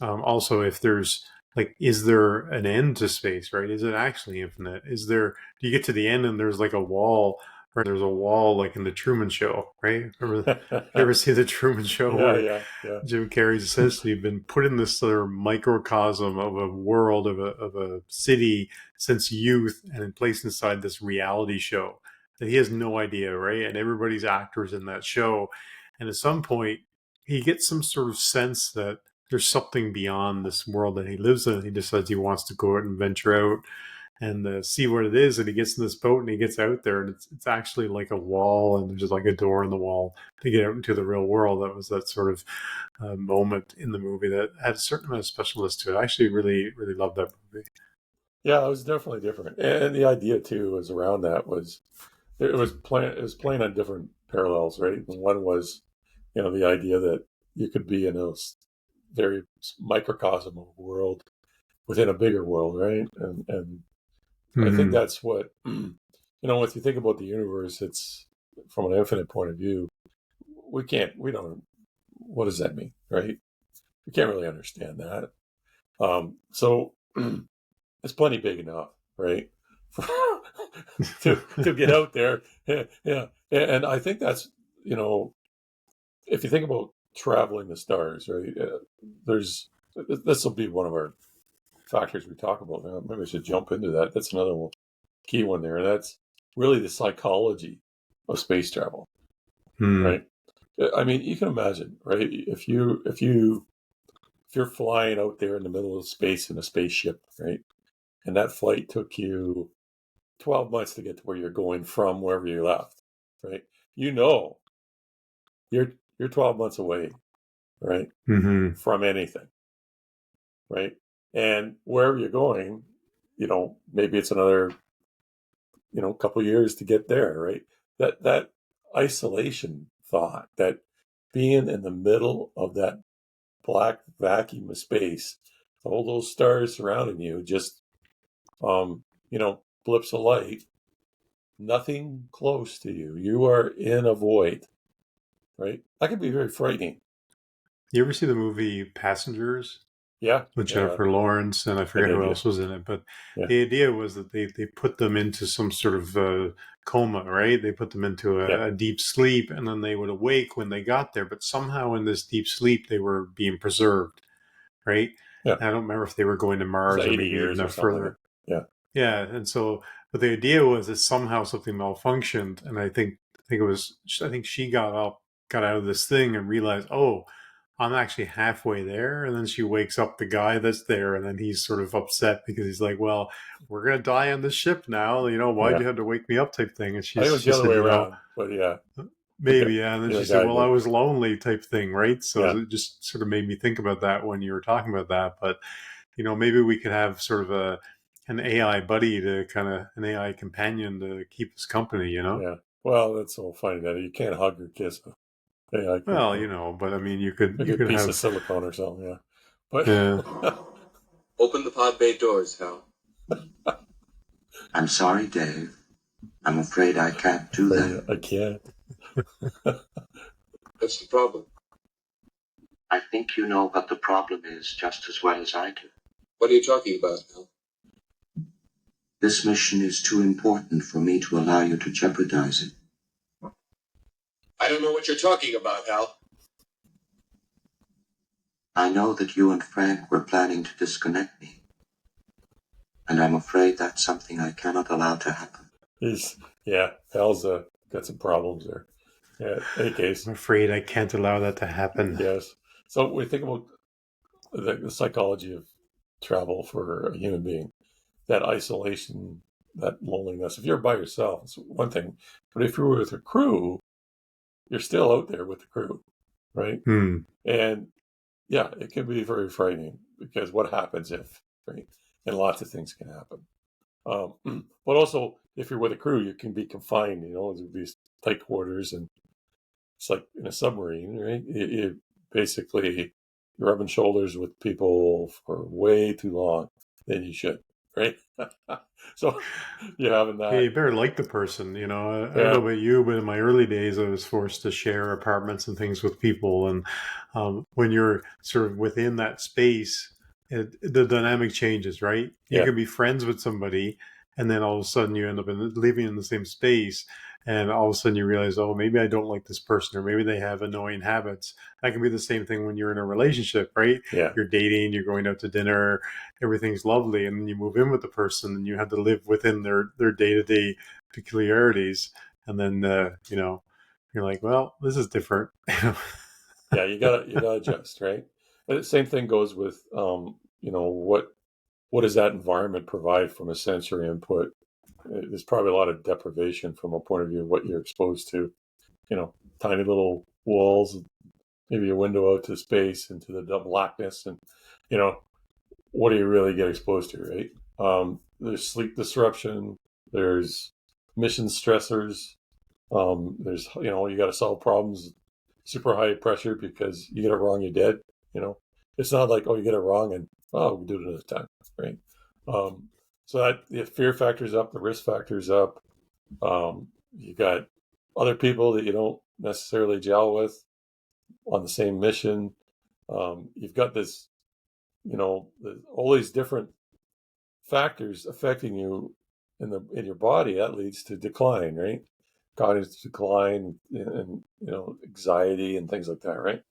also, if there's like, is there an end to space, right? Is it actually infinite? Do you get to the end and there's like a wall, right? There's a wall like in the Truman Show, right? Remember, you ever see the Truman Show Yeah. where Yeah. Yeah. Jim Carrey's essentially been put in this sort of microcosm of a world of a city since youth and placed inside this reality show that he has no idea, right? And everybody's actors in that show. And at some point, he gets some sort of sense that there's something beyond this world that he lives in. He decides he wants to go out and venture out and see what it is. And he gets in this boat and he gets out there, and it's actually like a wall, and there's just like a door in the wall to get out into the real world. That was that sort of moment in the movie that had a certain amount of specialness to it. I actually really, really loved that movie. Yeah. It was definitely different, and the idea too was around that was it was playing on different parallels, right? And one was, the idea that you could be in a very microcosm of a world within a bigger world, right? And I think Mm-hmm. that's what if you think about the universe, it's from an infinite point of view. We don't. What does that mean, right? We can't really understand that. So it's plenty big enough, right? to get out there, yeah. And I think that's if you think about traveling the stars, right? There's this will be one of our factors we talk about now. Maybe I should jump into that. That's another key one there. And that's really the psychology of space travel, Mm-hmm. right? I mean, you can imagine, right? If you're flying out there in the middle of space in a spaceship, right? and that flight took you 12 months to get to where you're going from wherever you left, right? You know, you're 12 months away, right, Mm-hmm. from anything, right? And wherever you're going, maybe it's another, couple of years to get there, right? That isolation thought, that being in the middle of that black vacuum of space, all those stars surrounding you, just blips of light, nothing close to you. You are in a void, right? That can be very frightening. You ever see the movie Passengers Yeah, with yeah, Jennifer Lawrence, and I I forget did. who Yeah, else was in it, but yeah, the idea was that they put them into some sort of coma, right? They put them into yeah, a deep sleep, and then they would awake when they got there. But somehow in this deep sleep, they were being preserved, right? yeah. I don't remember if they were going to It was Mars or 80 maybe even years or something like that. further. Yeah, Yeah, and so, but the idea was that somehow something malfunctioned, and I think she got out of this thing, and realized, oh, I'm actually halfway there, and then she wakes up the guy that's there, and then he's sort of upset because he's like, well, we're gonna die on this ship now, why'd yeah. you have to wake me up, type thing, and I think it was she the other said, way around, but yeah, the guy, maybe, yeah, and then she the said, guy well, I did. was lonely, type thing, right? So Yeah, it just sort of made me think about that when you were talking about that, but maybe we could have sort of an AI buddy, to kind of an AI companion to keep us company. yeah. Well, that's so funny that you can't hug or kiss a AI Well, companion. but I mean, you could Like you a could piece of have, silicone or something. Yeah, but yeah. Open the pod bay doors, Hal. I'm sorry, Dave. I'm afraid I can't do that. I can't. What's the problem? I think you know what the problem is just as well as I do. What are you talking about, Hal? This mission is too important for me to allow you to jeopardize it. I don't know what you're talking about, Hal. I know that you and Frank were planning to disconnect me, and I'm afraid that's something I cannot allow to happen. Hal's got some problems there. Yeah, in any case, I'm afraid I can't allow that to happen. yes. So we think about the psychology of travel for a human being, that isolation, that loneliness. If you're by yourself, it's one thing, but if you're with a crew, you're still out there with the crew, right? Hmm. And yeah, it can be very frightening, because what happens if, right? And lots of things can happen. But also, if you're with a crew, you can be confined, to these tight quarters, and it's like in a submarine, right? You basically, you're rubbing shoulders with people for way too long than you should, right? So you're having Yeah, that. you better like the person. I don't know Yeah, about you, but in my early days, I was forced to share apartments and things with people. And when you're sort of within that space, the dynamic changes, right? You yeah, can be friends with somebody, and then all of a sudden you end up living in the same space. And all of a sudden you realize, oh, maybe I don't like this person, or maybe they have annoying habits. That can be the same thing when you're in a relationship, right? yeah, You're dating, you're going out to dinner, everything's lovely, and then you move in with the person, and you have to live within their day-to-day peculiarities, and then you're like, well, this is different. yeah. You gotta adjust, right? And the same thing goes with, what does that environment provide from a sensory input? There's probably a lot of deprivation from a point of view of what you're exposed to. Tiny little walls, maybe a window out to space into the blackness, and you know what do you really get exposed to, right? There's sleep disruption, there's mission stressors, there's you got to solve problems super high pressure, because you get it wrong, you're dead. It's not like, oh, you get it wrong and, oh, we'll do it another time, right? um, so that the fear factor's up, the risk factor's up. You got other people that you don't necessarily gel with on the same mission. You've got this, all these different factors affecting you in your body. That leads to decline, right? Cognitive decline, and anxiety and things like that, right?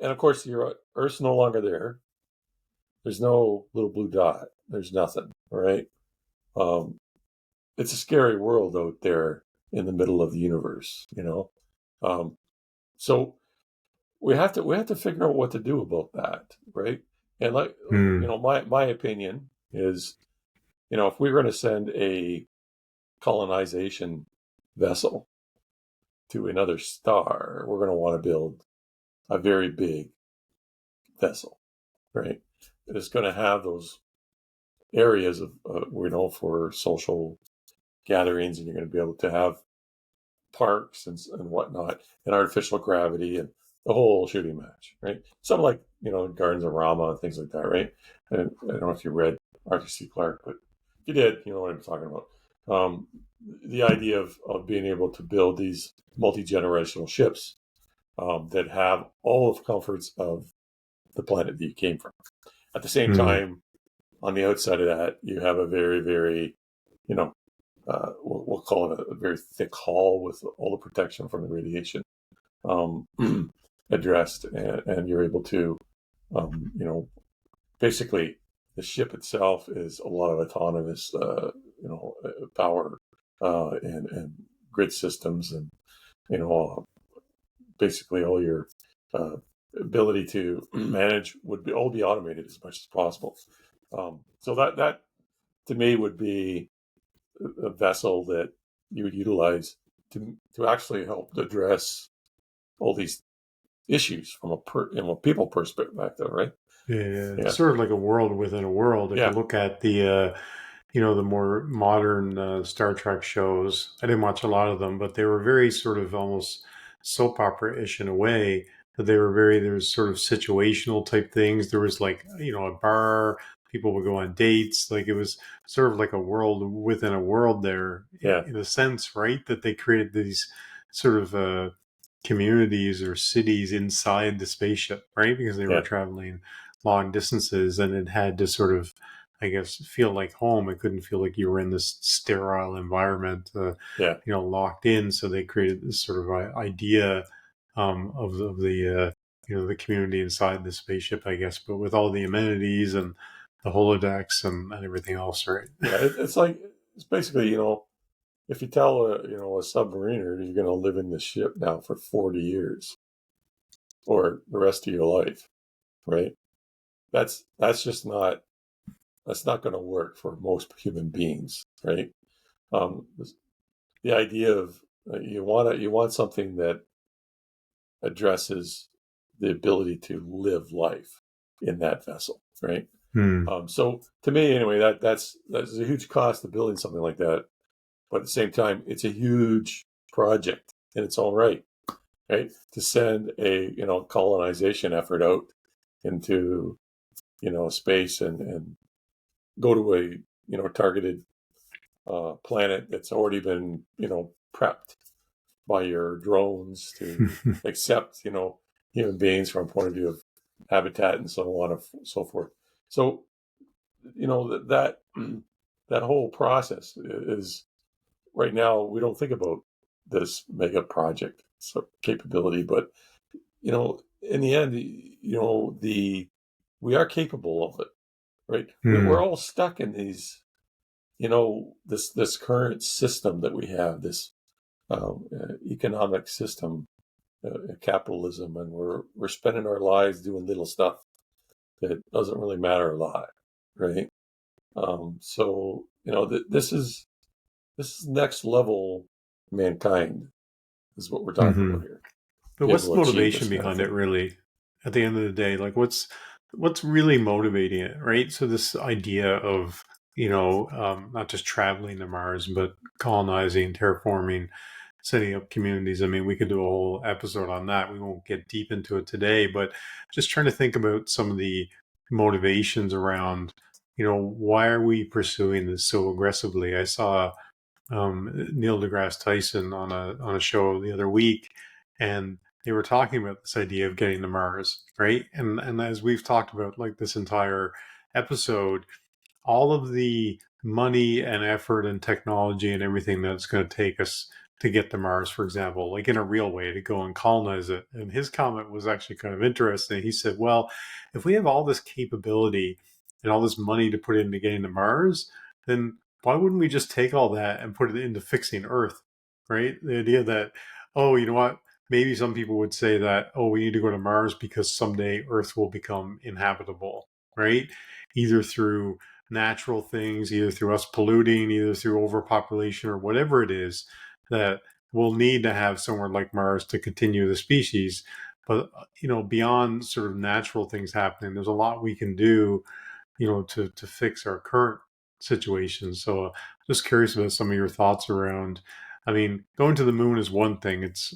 And of course, your Earth's no longer there. There's no little blue dot. There's nothing, right? Um, it's a scary world out there in the middle of the universe. Um, so we have to figure out what to do about that, right? And like, Hmm. my opinion, is, if we were going to send a colonization vessel to another star, we're going to want to build a very big vessel, right? It's going to have those areas of, for social gatherings, and you're going to be able to have parks and whatnot, and artificial gravity and the whole shooting match, right? Something like, Gardens of Rama and things like that, right? And I don't know if you read Arthur C. Clarke, but if you did, you know what I'm talking about. The idea of being able to build these multi-generational ships that have all of the comforts of the planet that you came from. At the same time, on the outside of that, you have a very, very, we'll call it a very thick hull with all the protection from the radiation addressed, and you're able to, basically the ship itself is a lot of autonomous, power and grid systems, and basically all your ability to manage would be all be automated as much as possible. So that to me would be a vessel that you would utilize to actually help address all these issues from a people perspective, right? Yeah. Sort of like a world within a world. If you look at the the more modern Star Trek shows, I didn't watch a lot of them, but they were very sort of almost soap opera-ish in a way. But there was sort of situational type things. There was like, a bar, people would go on dates. Like it was sort of like a world within a world there, in a sense, right? That they created these sort of communities or cities inside the spaceship, right? Because they were traveling long distances, and it had to sort of, I guess, feel like home. It couldn't feel like you were in this sterile environment, locked in. So they created this sort of idea of the the community inside the spaceship, I guess, but with all the amenities and the holodecks and everything else, right? It's basically, if you tell a submariner you're going to live in the ship now for 40 years or the rest of your life, right? That's just not. That's not going to work for most human beings, right? The idea of you want something that addresses the ability to live life in that vessel, right? So to me, anyway, that's a huge cost of building something like that, but at the same time, it's a huge project in its own right, right? To send a colonization effort out into space and go to a targeted planet that's already been prepped by your drones to accept human beings from a point of view of habitat and so on and so forth. So that that whole process is, right now we don't think about this mega project capability, but in the end, we are capable of it, right? We're all stuck in these, this current system that we have, this economic system, capitalism, and we're spending our lives doing little stuff that doesn't really matter a lot, right? So this is next level mankind is what we're talking about here. But what's the motivation behind it, really? At the end of the day, like what's really motivating it, right? So this idea of not just traveling to Mars, but colonizing, terraforming, setting up communities. I mean, we could do a whole episode on that. We won't get deep into it today, but just trying to think about some of the motivations around, why are we pursuing this so aggressively? I saw Neil deGrasse Tyson on a show the other week, and they were talking about this idea of getting to Mars, right? And as we've talked about, like this entire episode, all of the money and effort and technology and everything that's going to take us to get to Mars, for example, like in a real way to go and colonize it. And his comment was actually kind of interesting. He said, well, if we have all this capability and all this money to put into getting to Mars, then why wouldn't we just take all that and put it into fixing Earth, right? The idea that, oh, you know what? Maybe some people would say that, oh, we need to go to Mars because someday Earth will become inhabitable, right? Either through natural things, either through us polluting, either through overpopulation or whatever it is, that we'll need to have somewhere like Mars to continue the species. But, beyond sort of natural things happening, there's a lot we can do, to fix our current situation. So just curious about some of your thoughts around, I mean, going to the moon is one thing. It's,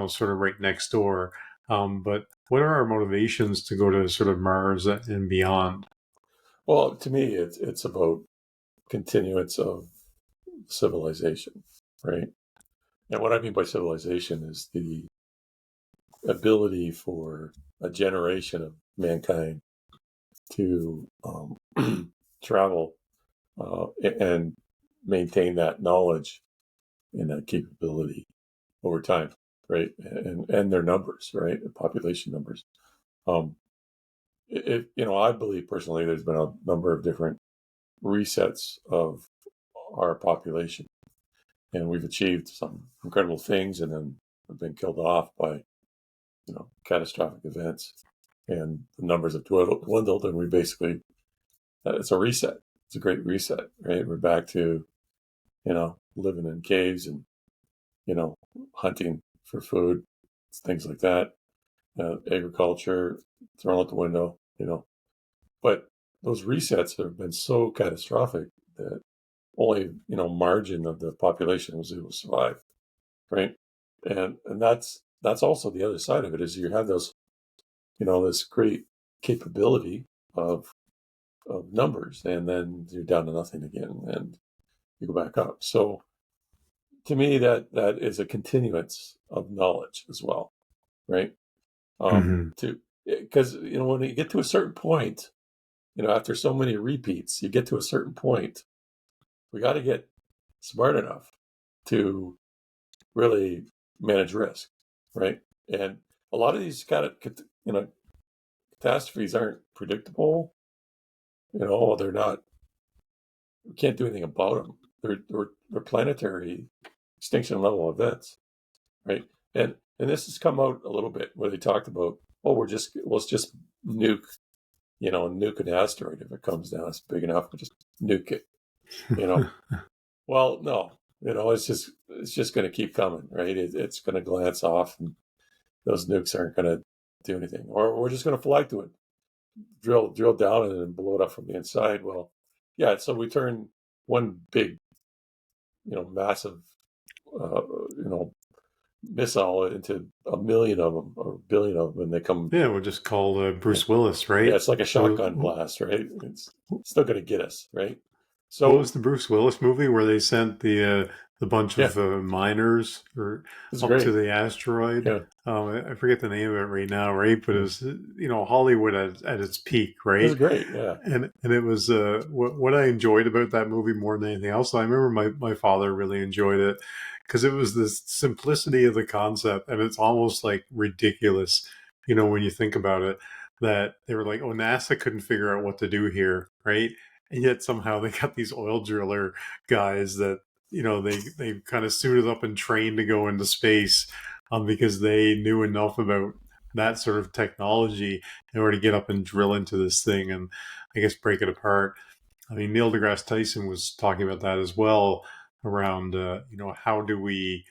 sort of right next door. But what are our motivations to go to sort of Mars and beyond? Well, to me, it's about continuance of civilization, right? And what I mean by civilization is the ability for a generation of mankind to travel and maintain that knowledge and that capability over time, right? And their numbers, right? The population numbers. Um, I believe personally there's been a number of different resets of our population, and we've achieved some incredible things, and then have been killed off by catastrophic events, and the numbers have dwindled, and we basically it's a reset. It's a great reset, right? We're back to living in caves and hunting for food, things like that. Agriculture thrown out the window, But those resets have been so catastrophic that only margin of the population was able to survive, right? And that's also the other side of it is you have those this great capability of numbers, and then you're down to nothing again, and you go back up. So to me, that is a continuance of knowledge as well, right? To because when you get to a certain point, after so many repeats, you get to a certain point. We got to get smart enough to really manage risk, right? And a lot of these catastrophes aren't predictable. They're not. We can't do anything about them. They're planetary extinction level events, right? And this has come out a little bit where they talked about, let's just nuke, nuke an asteroid if it comes down. It's big enough to just nuke it, Well, no, it's just going to keep coming, right? It's going to glance off, and those nukes aren't going to do anything, or we're just going to fly to it, drill down in it and blow it up from the inside. Well, yeah. So we turn one big, massive, uh, you know, missile into a million of them or a billion of them, and they come. Yeah, we'll just call Bruce Willis, right? Yeah, it's like a shotgun blast, right? It's still going to get us, right? So what was the Bruce Willis movie where they sent the bunch of miners up to the asteroid? Yeah. I forget the name of it right now, right? But it was Hollywood at its peak, right? It was great, yeah. And it was what I enjoyed about that movie more than anything else. I remember my father really enjoyed it because it was the simplicity of the concept, and it's almost like ridiculous, when you think about it. That they were like, oh, NASA couldn't figure out what to do here, right? And yet somehow they got these oil driller guys that, they kind of suited up and trained to go into space because they knew enough about that sort of technology in order to get up and drill into this thing and I guess break it apart. I mean, Neil deGrasse Tyson was talking about that as well around, how do we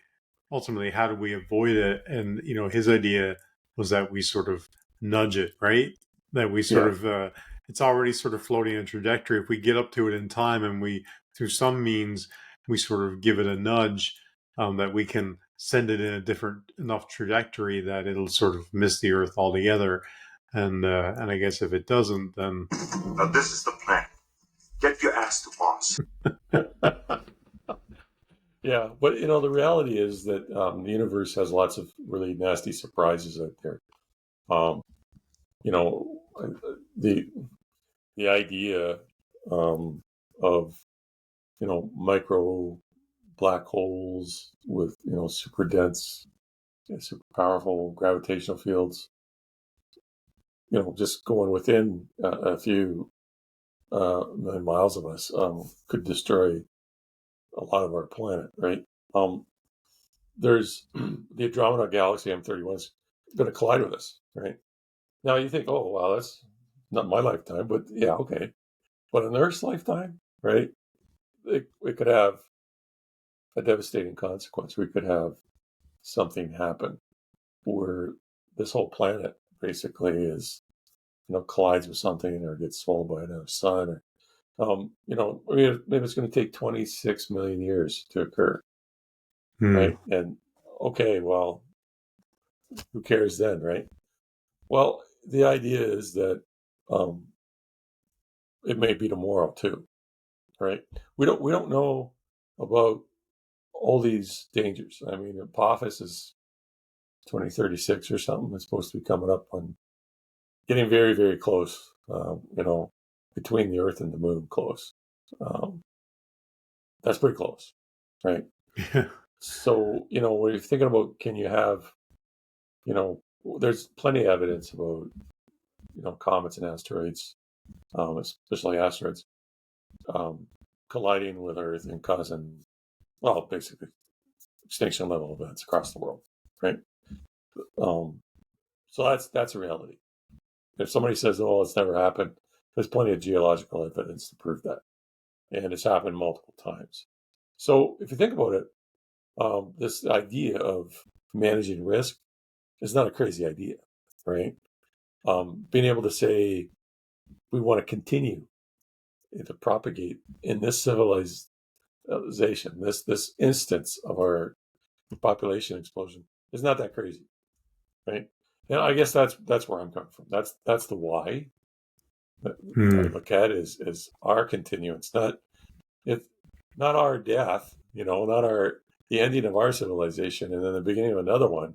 avoid it? And, his idea was that we sort of nudge it, right? That we sort of, it's already sort of floating a trajectory. If we get up to it in time and we, through some means, we sort of give it a nudge, that we can send it in a different enough trajectory that it'll sort of miss the Earth altogether. And I guess if it doesn't, then... Now this is the plan. Get your ass to Mars. Yeah, but the reality is that the universe has lots of really nasty surprises out there. The idea of micro black holes with super dense, super powerful gravitational fields, just going within a few million miles of us could destroy a lot of our planet, right? There's the Andromeda Galaxy M31 is going to collide with us, right? Now you think, oh, wow, that's not my lifetime, but yeah, okay. But in Earth's lifetime, right, it could have a devastating consequence. We could have something happen where this whole planet basically is, collides with something or gets swallowed by another sun, or maybe it's going to take 26 million years to occur, right? And okay, well, who cares then, right? Well, the idea is that it may be tomorrow too, right? We don't know about all these dangers. I mean, Apophis is 2036 or something. It's supposed to be coming up on getting very, very close. Between the Earth and the Moon, close. That's pretty close, right? Yeah. So when you're thinking about, can you have, there's plenty of evidence about, comets and asteroids, especially asteroids, colliding with Earth and causing, well, basically extinction level events across the world, right? So that's a reality. If somebody says, "Oh, it's never happened," there's plenty of geological evidence to prove that, and it's happened multiple times. So if you think about it, this idea of managing risk is not a crazy idea, right? Being able to say we want to continue to propagate in this civilization, this instance of our population explosion is not that crazy, right? And I guess that's where I'm coming from. That's the why that I look at is our continuance, not our death, not the ending of our civilization and then the beginning of another one,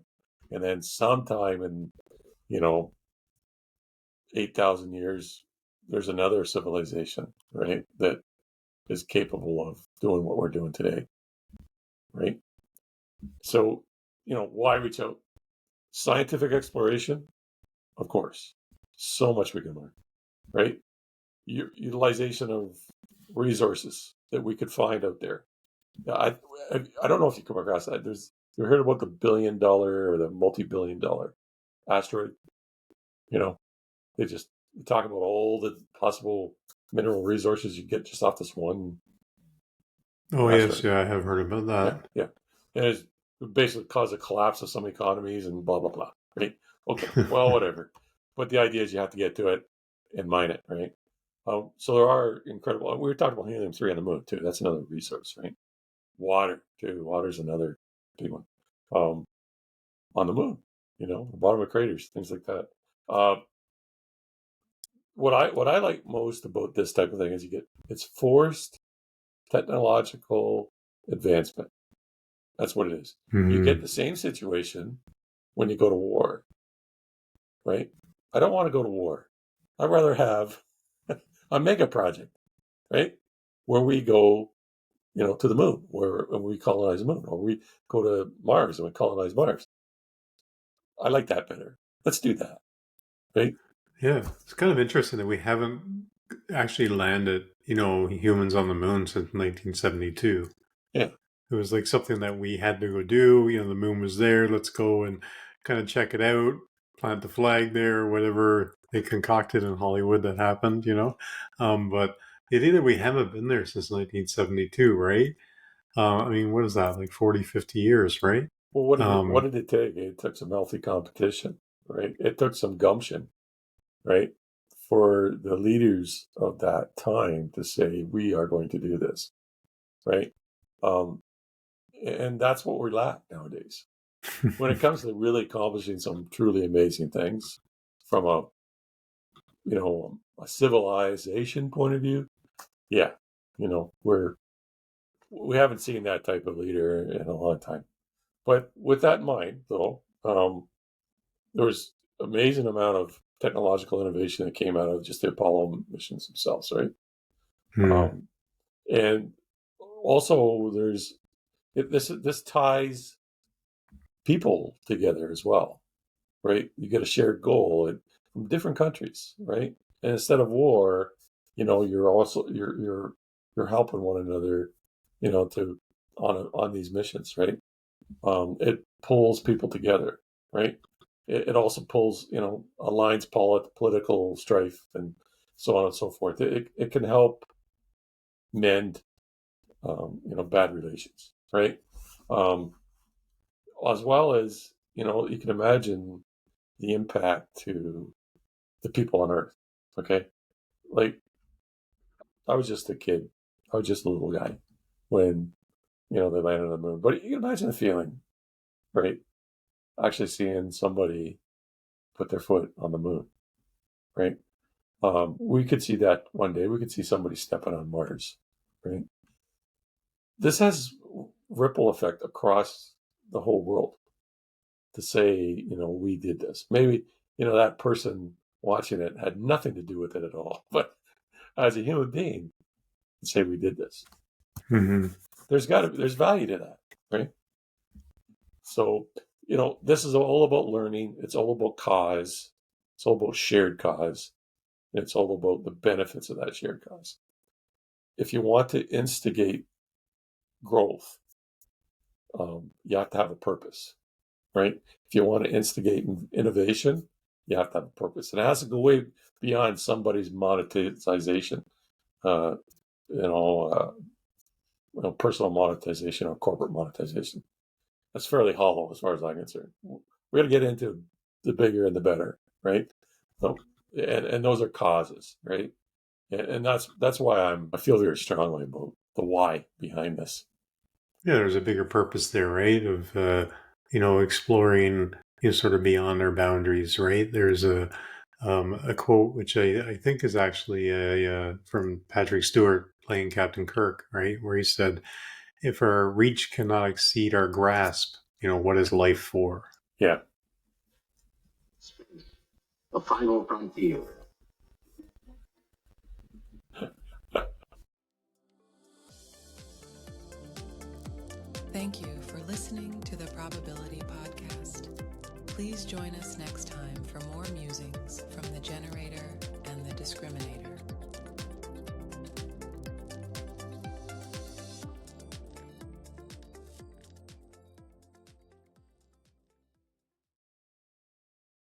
and then sometime in 8,000 years there's another civilization, right, that is capable of doing what we're doing today, right? So why reach out? Scientific exploration, of course, so much we can learn, right? Utilization of resources that we could find out there. I don't know if you come across that. You heard about the $1 billion or the multi-billion dollar asteroid? They just talk about all the possible mineral resources you get just off this one. Oh, asteroid. yes, yeah, I have heard about that. Yeah. And it's basically caused a collapse of some economies and blah, blah, blah, right? Okay, well, whatever. But the idea is you have to get to it and mine it, right? So there are incredible, we were talking about helium-3 on the moon, too. That's another resource, right? Water, too. Water's another big one. On the moon, the bottom of craters, things like that. What I like most about this type of thing is it's forced technological advancement. That's what it is. You get the same situation when you go to war, right? I don't want to go to war. I'd rather have a mega project, right? Where we go, to the moon, where we colonize the moon, or we go to Mars and we colonize Mars. I like that better. Let's do that, right? Yeah, it's kind of interesting that we haven't actually landed, humans on the moon since 1972. Yeah. It was like something that we had to go do. The moon was there. Let's go and kind of check it out, plant the flag there, whatever they concocted in Hollywood that happened, But the idea that we haven't been there since 1972, right? I mean, what is that, like 40, 50 years, right? Well, what did it take? It took some healthy competition, right? It took some gumption, right, for the leaders of that time to say, we are going to do this, right? And that's what we lack nowadays. When it comes to really accomplishing some truly amazing things from a civilization point of view, yeah, we haven't seen that type of leader in a long time. But with that in mind, though, there was amazing amount of technological innovation that came out of just the Apollo missions themselves, right? And also this ties people together as well, right? You get a shared goal from different countries, right? And instead of war, you're also you're helping one another, to on these missions, right? It pulls people together, right? It also pulls, aligns political strife and so on and so forth. It can help mend, bad relations, right? As well as, you can imagine the impact to the people on Earth, okay? Like, I was just a kid. I was just a little guy when, they landed on the moon. But you can imagine the feeling, right? Actually seeing somebody put their foot on the moon, right? We could see that one day. We could see somebody stepping on Mars, right? This has ripple effect across the whole world to say, we did this. Maybe, that person watching it had nothing to do with it at all. But as a human being, say we did this. Mm-hmm. There's value to that, right? So, this is all about learning. It's all about cause. It's all about shared cause. It's all about the benefits of that shared cause. If you want to instigate growth, you have to have a purpose, right? If you want to instigate innovation, you have to have a purpose. And it has to go way beyond somebody's monetization, personal monetization or corporate monetization. That's fairly hollow as far as I'm concerned. We got to get into the bigger and the better, right? So, and those are causes, right? And that's why I feel very strongly about the why behind this. Yeah, there's a bigger purpose there, right? Of exploring, sort of beyond our boundaries, right? There's a quote which I think is actually from Patrick Stewart playing Captain Kirk, right, where he said, "If our reach cannot exceed our grasp, what is life for?" Yeah. The final frontier. Thank you for listening to the Probability Podcast. Please join us next time for more musings from the generator and the discriminator.